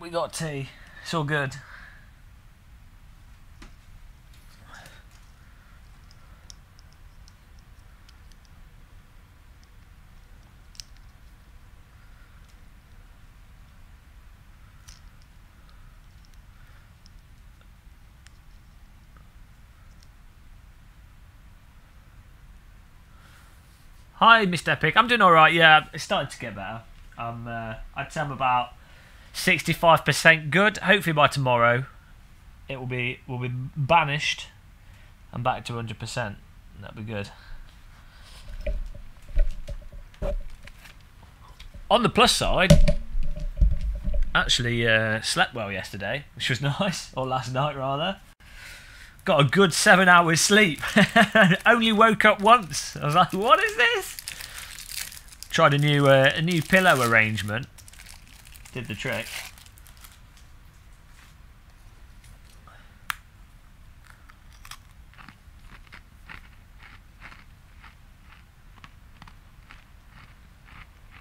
we got tea. It's all good. Hi, Mr. Epic. I'm doing all right. Yeah, it's starting to get better. I'd say I'm about 65% good. Hopefully by tomorrow, it will be banished and back to 100%. That'd be good. On the plus side, actually slept well yesterday, which was nice, or last night rather. Got a good 7 hours sleep. Only woke up once. I was like, what is this? Tried a new pillow arrangement. Did the trick.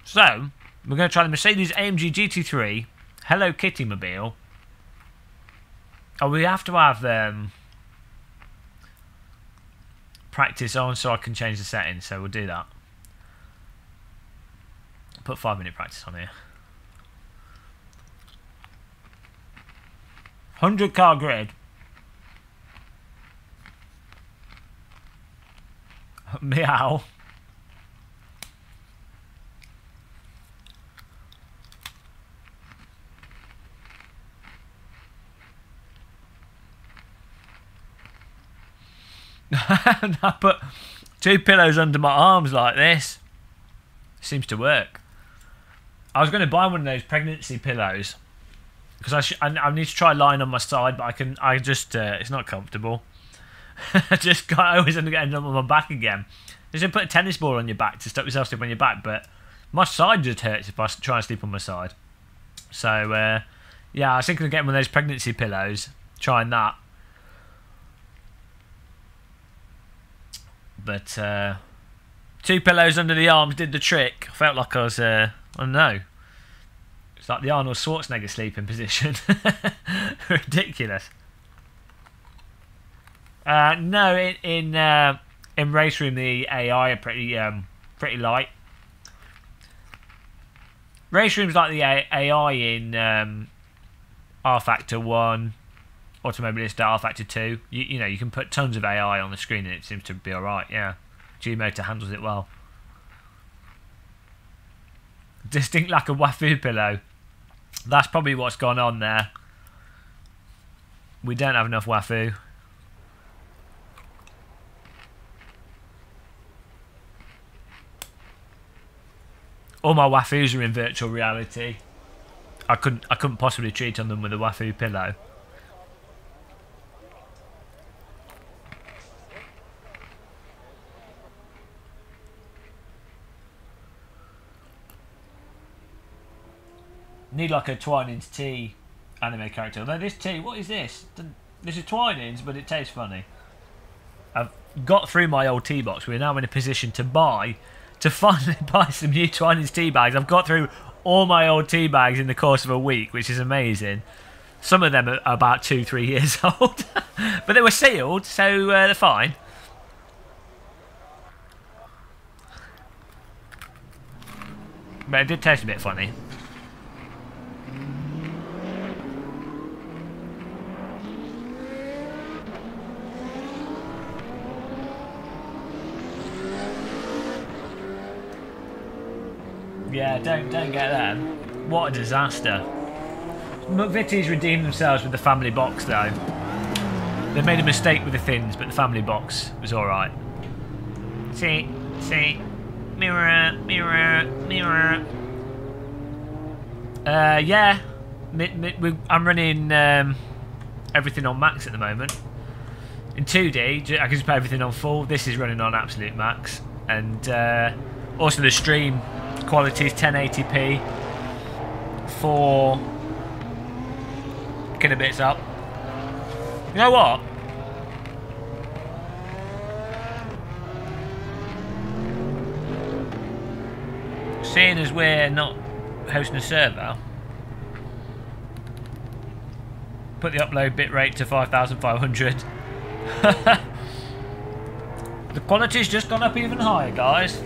So, we're going to try the Mercedes-AMG GT3 Hello Kitty mobile. Oh, we have to have practice on so I can change the settings, so we'll do that. Put 5-minute practice on here. 100 car grid. Meow. And I put 2 pillows under my arms like this. Seems to work. I was going to buy one of those pregnancy pillows because I need to try lying on my side, but it's not comfortable. I always end up on my back again. You should put a tennis ball on your back to stop yourself sleeping on your back, but my side just hurts if I try and sleep on my side. So yeah, I was thinking of getting one of those pregnancy pillows, trying that. But 2 pillows under the arms did the trick. I felt like I was, I don't know. It's like the Arnold Schwarzenegger sleeping position. Ridiculous. No, in Race Room the AI are pretty light. Race Room's like the AI in R Factor 1, Automobilista R Factor 2. You know, you can put tons of AI on the screen and it seems to be alright, yeah. G-Motor handles it well. Distinct lack of Wafoo pillow. That's probably what's gone on there. We don't have enough Wafoo. All my Wafoos are in virtual reality. I couldn't possibly cheat on them with a Wafoo pillow. Need like a Twinings tea anime character. Although this tea, what is this? This is Twinings, but it tastes funny. I've got through my old tea box. We're now in a position to finally buy some new Twinings tea bags. I've got through all my old tea bags in the course of a week, which is amazing. Some of them are about 2-3 years old, but they were sealed, so they're fine. But it did taste a bit funny. Yeah, don't get them. What a disaster. McVitie's redeemed themselves with the family box though. They made a mistake with the thins, but the family box was alright. See, mirror, mirror, mirror. Yeah, I'm running everything on max at the moment. In 2D, I can just put everything on full. This is running on absolute max, and also the stream quality is 1080p, 4 kilobits up. You know what? Seeing as we're not hosting a server, Put the upload bitrate to 5,500. The quality's just gone up even higher, guys.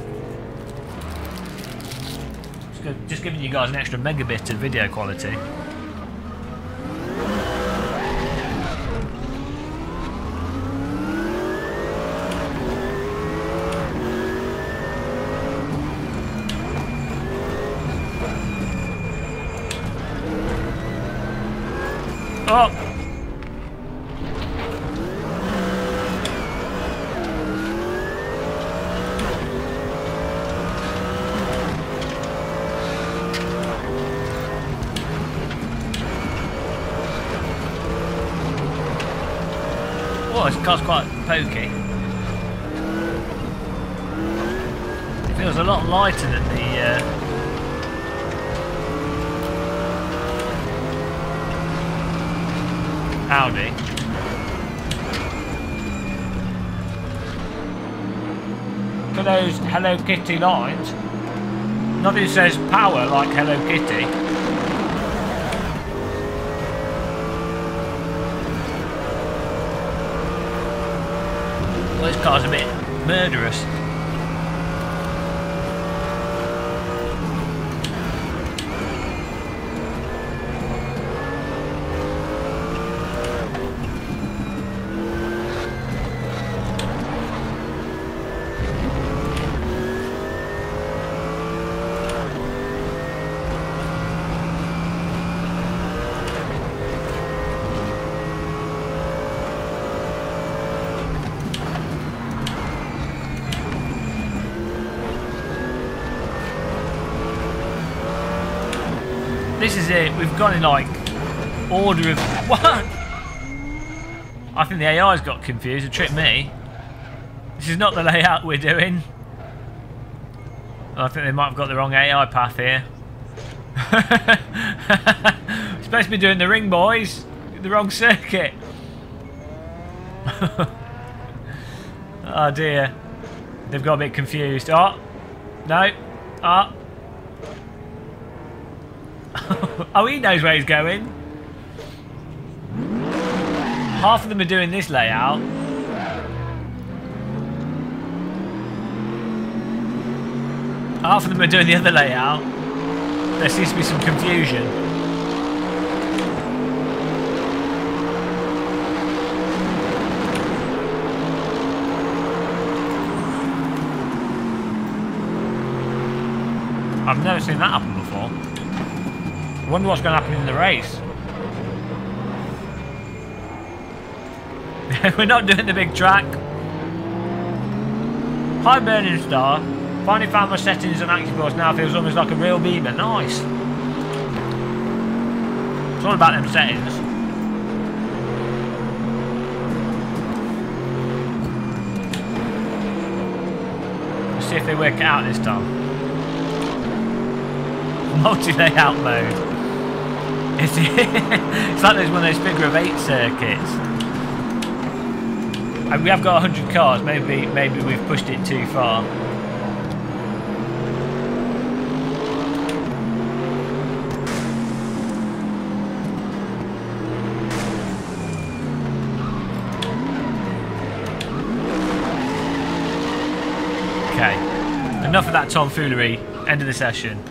Just giving you guys an extra megabit of video quality. Oh! Oh, this car's quite pokey. It feels a lot lighter than the Audi. Look at those Hello Kitty lines. Nothing says power like Hello Kitty. Well, this car's a bit murderous. This is it, we've gone in like order of what? I think the AI's got confused, it tricked me. This is not the layout we're doing. I think they might have got the wrong AI path here. Supposed to be doing the ring, boys. The wrong circuit. Oh dear. They've got a bit confused. Oh, no. Oh. Oh, he knows where he's going. Half of them are doing this layout. Half of them are doing the other layout. There seems to be some confusion. I've never seen that happen before. I wonder what's going to happen in the race. We're not doing the big track. Hi Burning Star. Finally found my settings on ActiveBoss. Now feels almost like a real beamer. Nice. It's all about them settings. Let's see if they work it out this time. Multi-layout mode. It's like there's one of those figure of 8 circuits. And we have got 100 cars. Maybe we've pushed it too far. Okay. Enough of that tomfoolery. End of the session.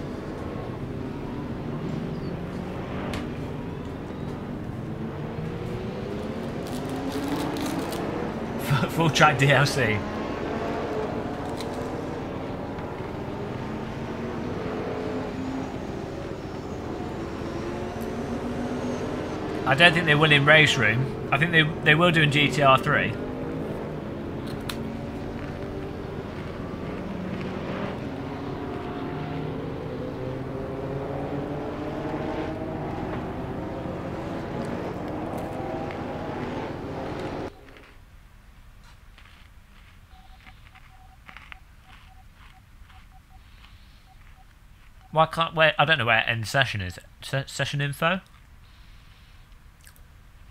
Full track DLC. I don't think they will in Race Room. I think they will do in GT3. Why can't where? I don't know where end session is. Session info?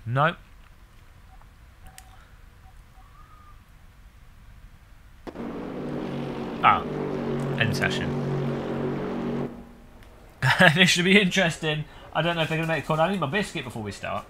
No. Ah, end session. This should be interesting. I don't know if they're going to make a call. I need my biscuit before we start.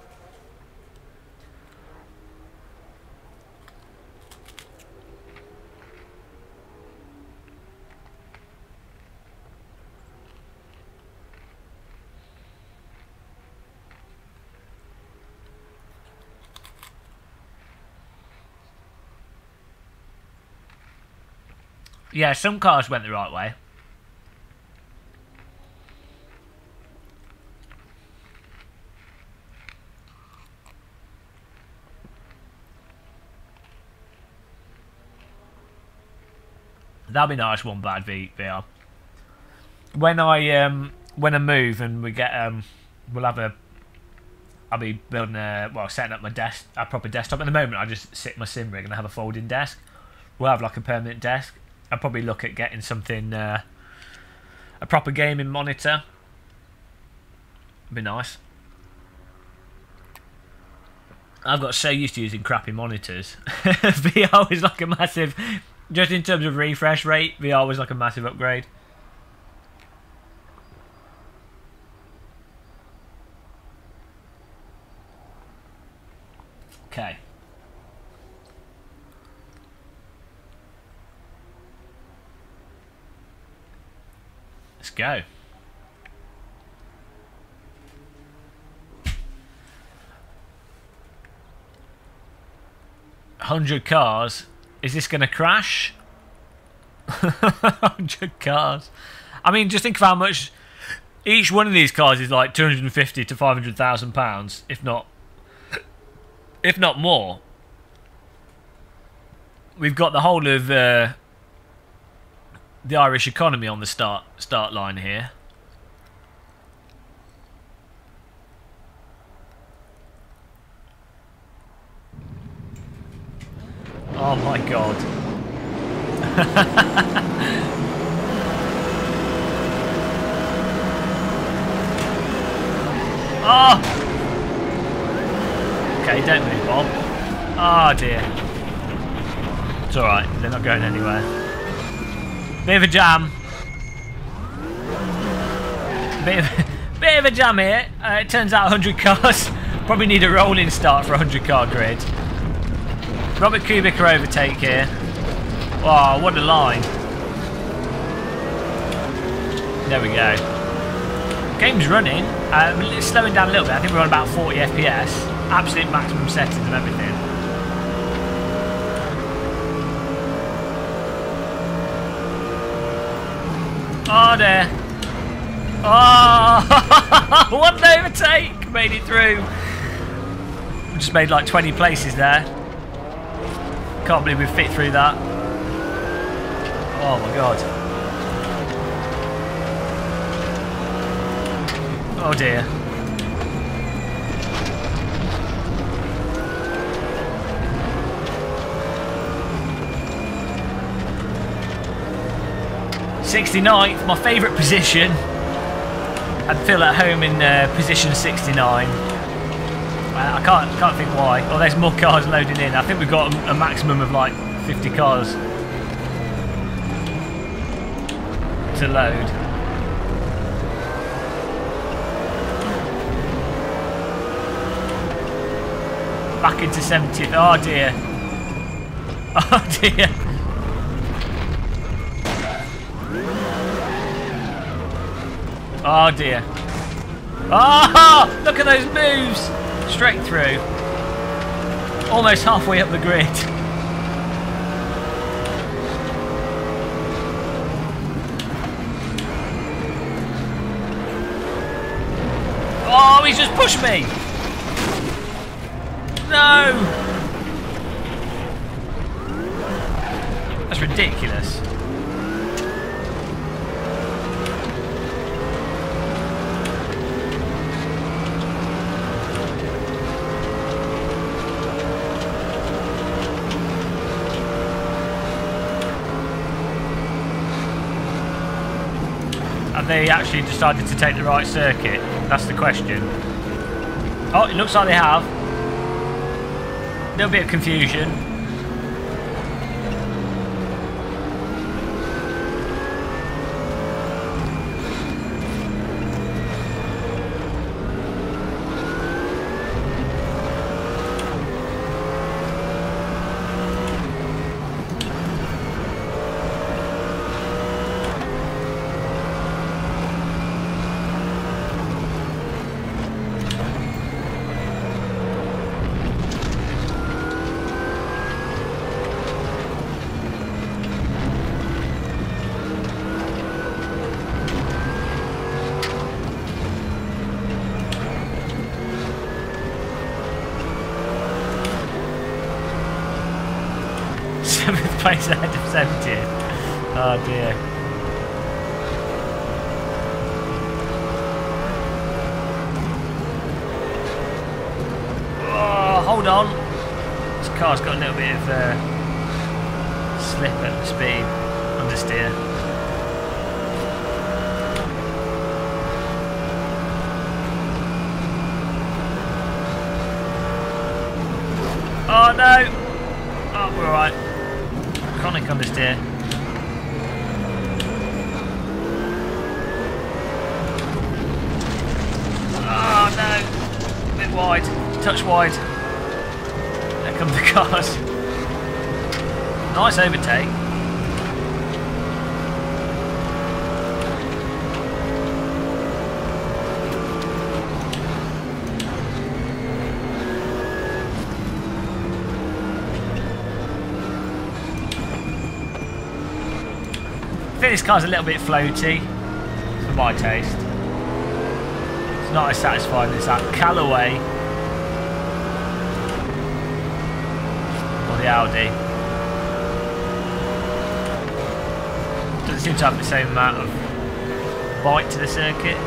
Yeah, some cars went the right way. That'll be nice. One bad VR. When I move and we get we'll have a. I'll be building setting up my desk, a proper desktop. At the moment, I just sit in my sim rig and I have a folding desk. We'll have like a permanent desk. I'll probably look at getting something, a proper gaming monitor. It'd be nice. I've got so used to using crappy monitors. VR was like a massive, just in terms of refresh rate, VR was like a massive upgrade. Okay. Let's go. $100 cars. Is this going to crash? 100 cars. I mean, just think of how much each one of these cars is like 250 to 500,000 pounds, if not more. We've got the whole of the Irish economy on the start line here. Oh my god. Oh! Okay, don't move, Bob. Oh dear. It's alright, they're not going anywhere. Bit of a jam. Bit of a jam here. It turns out 100 cars probably need a rolling start for a 100 car grid. Robert Kubica overtake here. Oh, what a line. There we go. Game's running. It's slowing down a little bit. I think we're on about 40 FPS. Absolute maximum settings and everything. Oh dear. Oh, what an overtake. Made it through. We just made like 20 places there. Can't believe we fit through that. Oh my god. Oh dear. '69th, my favourite position. I'd feel at home in position 69. I can't think why. Oh, there's more cars loading in. I think we've got a maximum of like 50 cars to load. Back into 70th. Oh dear. Oh dear. Oh dear. Oh, look at those moves. Straight through. Almost halfway up the grid. Oh, he's just pushed me. No. That's ridiculous. Have they actually decided to take the right circuit? That's the question. Oh, it looks like they have. A little bit of confusion. place ahead of 70th. Oh dear. Oh, hold on. This car's got a little bit of slip at the speed. Understeer. Oh no! Oh, we're alright. Chronic understeer. Oh no! A bit wide. Touch wide. There come the cars. Nice overtake. I think this car's a little bit floaty, for my taste. It's not as satisfying as that Callaway or the Audi. Doesn't seem to have the same amount of bite to the circuit.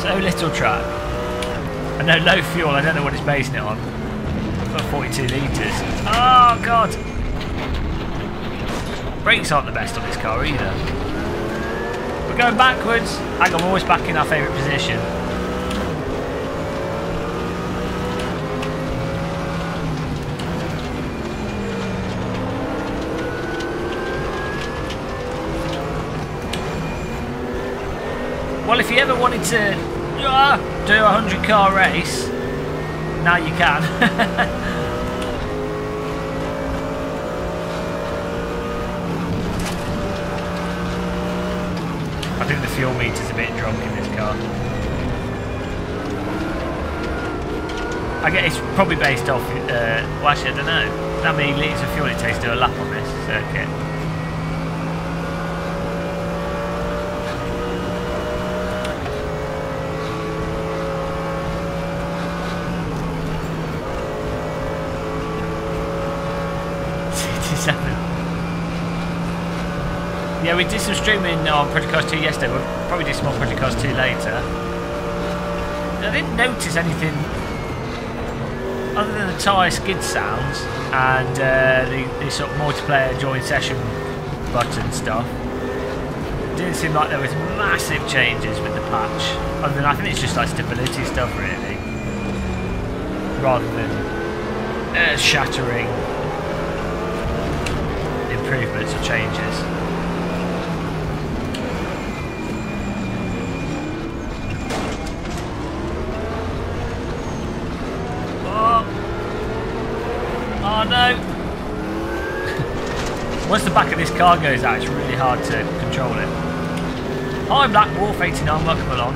So little track. I know low fuel, I don't know what it's basing it on. About 42 litres. Oh god! Brakes aren't the best on this car either. We're going backwards. Hang on, I'm always back in our favourite position. Well, if you ever wanted to do a 100-car race, now you can. I think the fuel meter's a bit drunk in this car. I guess it's probably based off, well actually I don't know, how many litres of fuel it takes to do a lap on this circuit. Yeah, we did some streaming on Project Cars 2 yesterday. We'll probably do some more Project Cars 2 later. I didn't notice anything other than the tyre skid sounds and the sort of multiplayer join session button stuff. It didn't seem like there was massive changes with the patch. Other than I think it's just like stability stuff really, rather than shattering improvements or changes. Oh no! Once the back of this car goes out, it's really hard to control it. Hi Black Wolf 89, welcome along.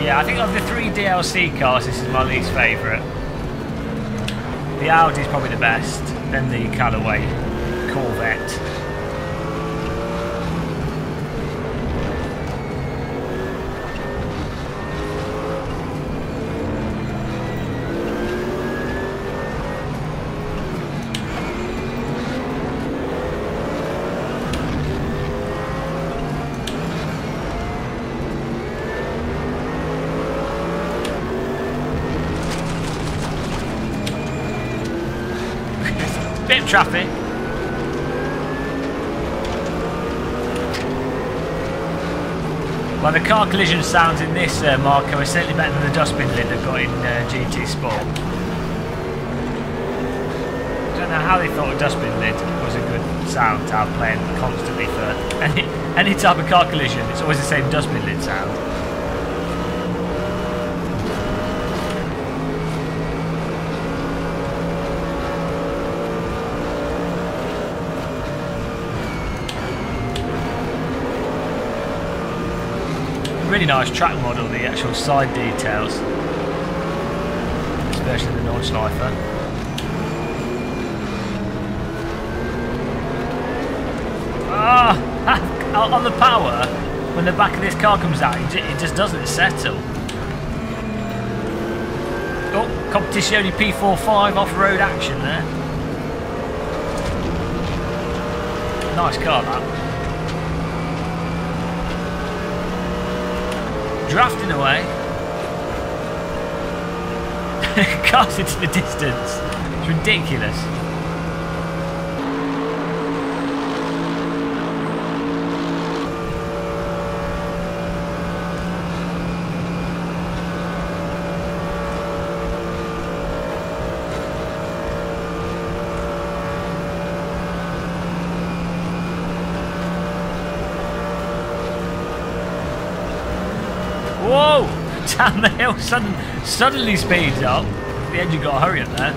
Yeah, I think of the 3 DLC cars, this is my least favourite. The Audi is probably the best, then the Callaway Corvette. Bit of traffic. Well, the car collision sounds in this Marco are certainly better than the dustbin lid they've got in GT Sport. I don't know how they thought a dustbin lid was a good sound to have playing constantly for any type of car collision, it's always the same dustbin lid sound. Really nice track model, the actual side details. This version of the Nordschleifer. On the power, when the back of this car comes out, it just doesn't settle. Oh, Competizione P45 off-road action there. Nice car, that. Drafting away. Cars into the distance. It's ridiculous. Whoa! Down the hill, suddenly speeds up. The engine got to hurry up there.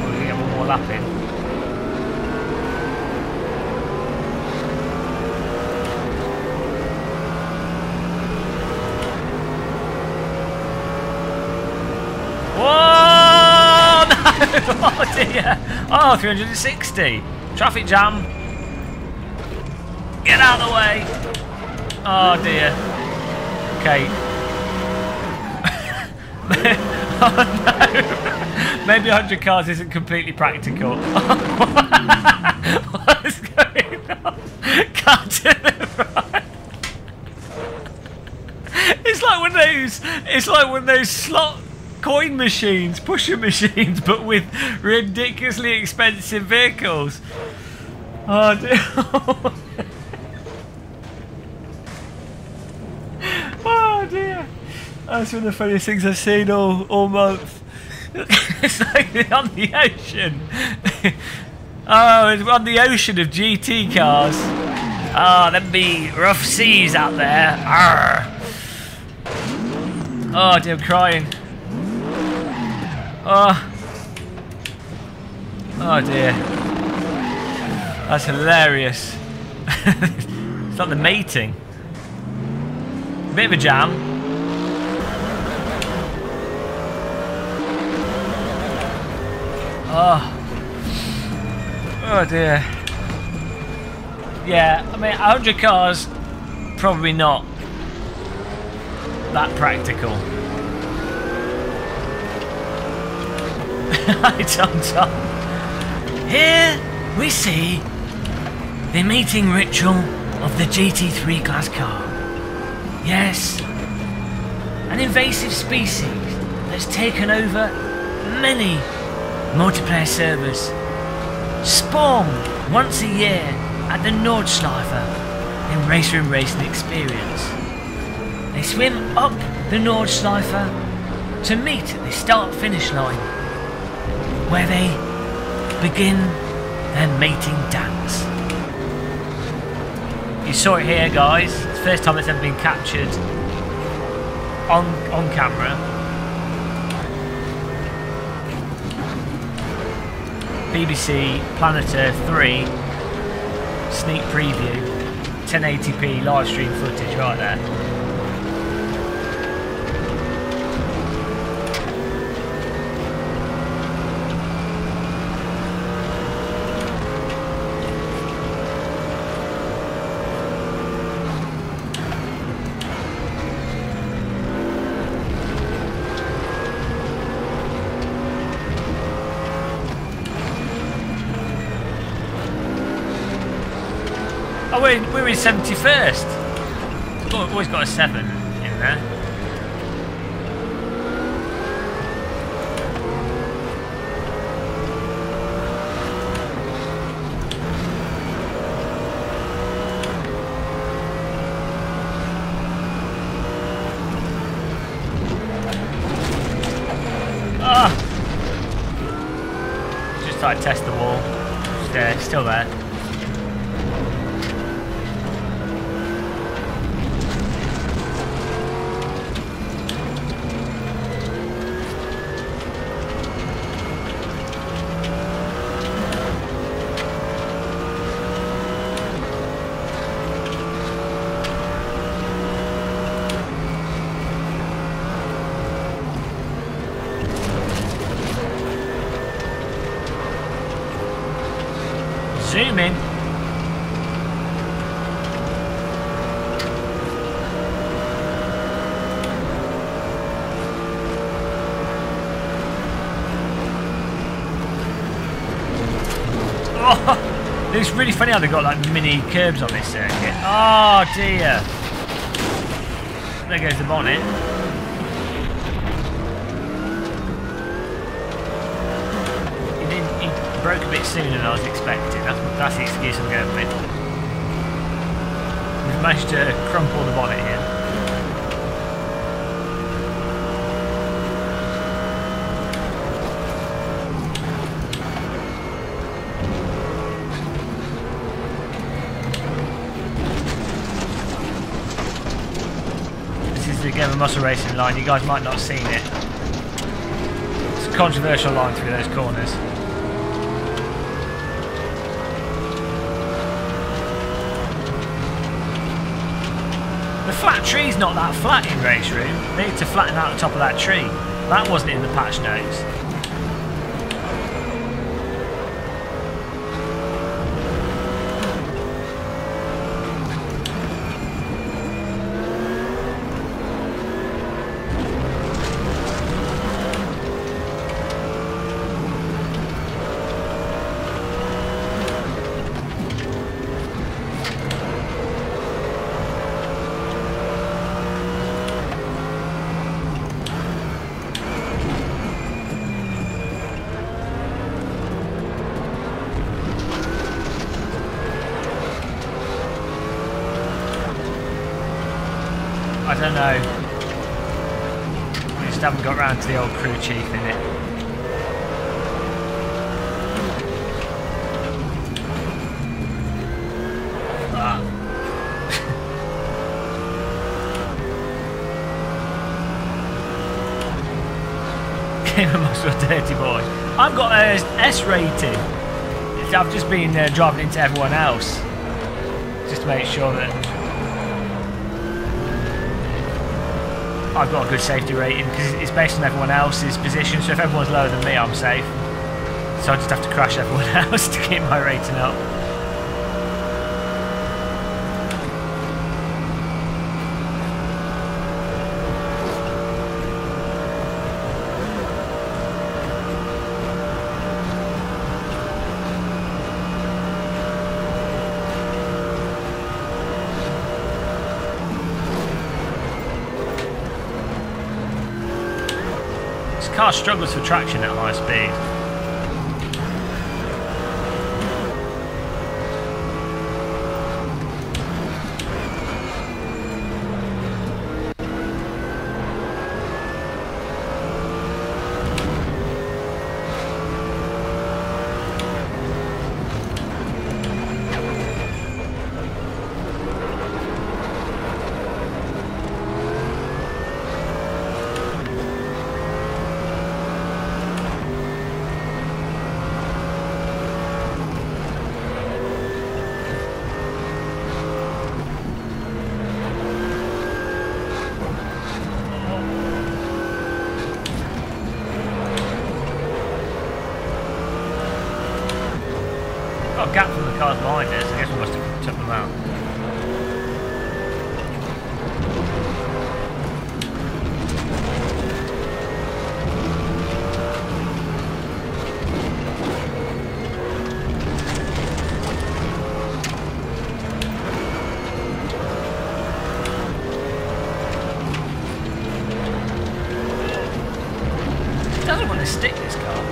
We're going to get one more lap in. Whoa! No! Oh dear! Oh, 360! Traffic jam! Get out of the way! Oh dear. Okay. Oh no. Maybe 100 cars isn't completely practical. What is going on? Cut to the right. It's like one of those slot coin machines, pusher machines, but with ridiculously expensive vehicles. Oh dear. Oh dear, that's one of the funniest things I've seen all month. It's like on the ocean. Oh, it's on the ocean of GT cars. Oh, them be rough seas out there. Arr. Oh dear, I'm crying. Oh dear, that's hilarious. It's like the mating. Bit of a jam. Oh dear. Yeah, I mean 100 cars, probably not that practical. It's on top. Here we see the mating ritual of the GT3 class car. Yes, an invasive species that's taken over many multiplayer servers, spawn once a year at the Nordschleifer in Race Room Racing Experience. They swim up the Nordschleifer to meet at the start-finish line, where they begin their mating dance. You saw it here, guys. It's the first time it's ever been captured on camera. BBC Planet Earth 3 sneak preview, 1080p live stream footage right there. Oh, we're in 71st. We've always got a 7 in there. Ah! Just thought I'd test the wall. It's still there. Zoom in. Oh, it's really funny how they've got like mini curbs on this circuit. Oh dear. There goes the bonnet. He broke a bit sooner than I was expecting. That's the excuse I'm going with. We've managed to crumple the bonnet here. The Game of Muscle Racing line, you guys might not have seen it. It's a controversial line through those corners. The flat tree's not that flat in Race Room. They need to flatten out the top of that tree. That wasn't in the patch notes. I don't know. We just haven't got round to the old crew chief in it. Ah. Game of Muscle Dirty Boy. I've got an S rating. I've just been driving into everyone else just to make sure that I've got a good safety rating, because it's based on everyone else's position, so if everyone's lower than me I'm safe. So I just have to crash everyone else to keep my rating up. This car struggles for traction at high speed. Got a gap from the cars behind us, I guess we must have took them out. It doesn't want to stick, this car.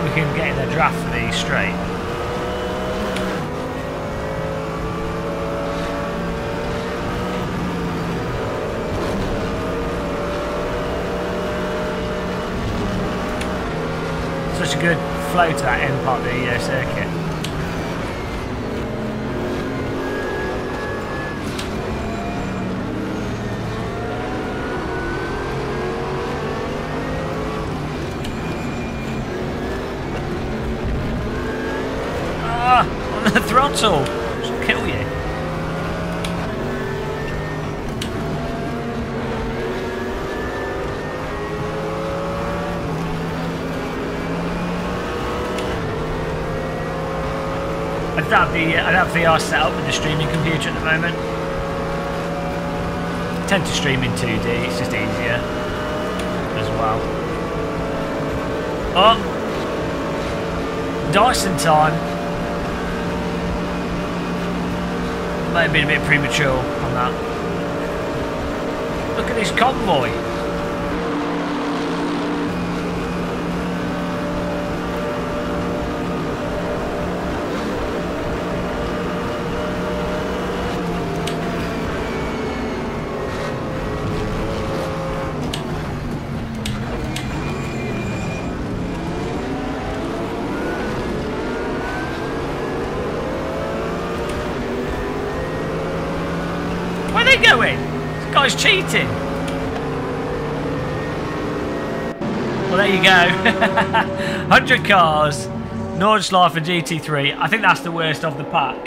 We can get in a draft for the straight. Such a good flow to that end part of the circuit. throttle. It'll kill you. I don't have VR set up with the streaming computer at the moment. I tend to stream in 2D, it's just easier as well. Oh! Dyson time. Might have been a bit premature on that. Look at this convoy. Where are they going? This guy's cheating. Well, there you go. 100 cars. Nordschleife and GT3. I think that's the worst of the pack.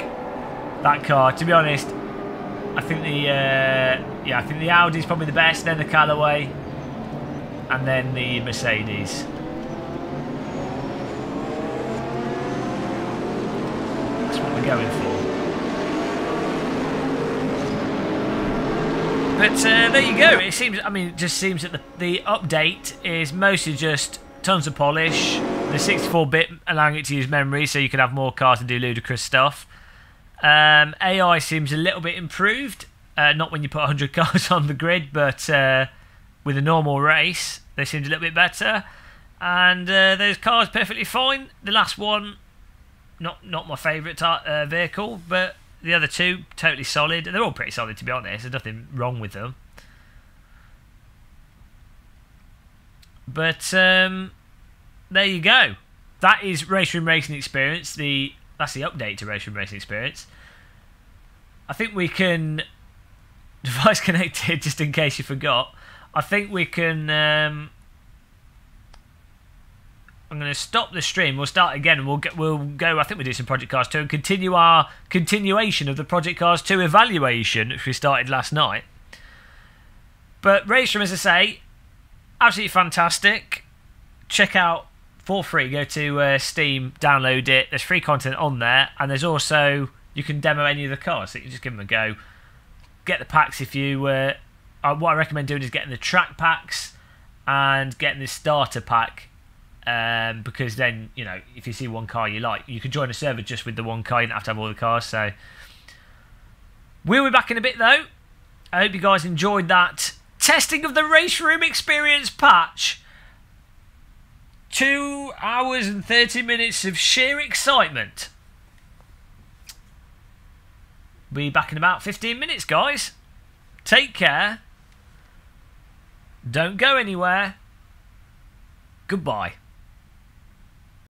That car, to be honest. I think the I think the Audi's probably the best. Then the Callaway, and then the Mercedes. That's what we're going for. But there you go. It seems. I mean, it just seems that the update is mostly just tons of polish. The 64-bit allowing it to use memory, so you can have more cars and do ludicrous stuff. AI seems a little bit improved. Not when you put 100 cars on the grid, but with a normal race, they seemed a little bit better. And those cars perfectly fine. The last one, not my favourite vehicle, but the other two, totally solid. They're all pretty solid, to be honest. There's nothing wrong with them. But there you go. That is Race Room Racing Experience. That's the update to Race Room Racing Experience. I think we can... Device connected, just in case you forgot. I think we can... I'm going to stop the stream. We'll start again, and we'll go. I think we'll do some Project Cars 2 and continue our continuation of the Project Cars 2 evaluation, which we started last night. But Race Room, as I say, absolutely fantastic. Check out for free. Go to Steam, download it. There's free content on there, and there's also you can demo any of the cars. So you can just give them a go. Get the packs if you. What I recommend doing is getting the track packs and getting the starter pack. Because then, you know, if you see one car you like, you can join a server just with the one car. You don't have to have all the cars. So we'll be back in a bit, though. I hope you guys enjoyed that testing of the Race Room Experience patch. 2 hours and 30 minutes of sheer excitement. Be back in about 15 minutes, guys. Take care. Don't go anywhere. Goodbye.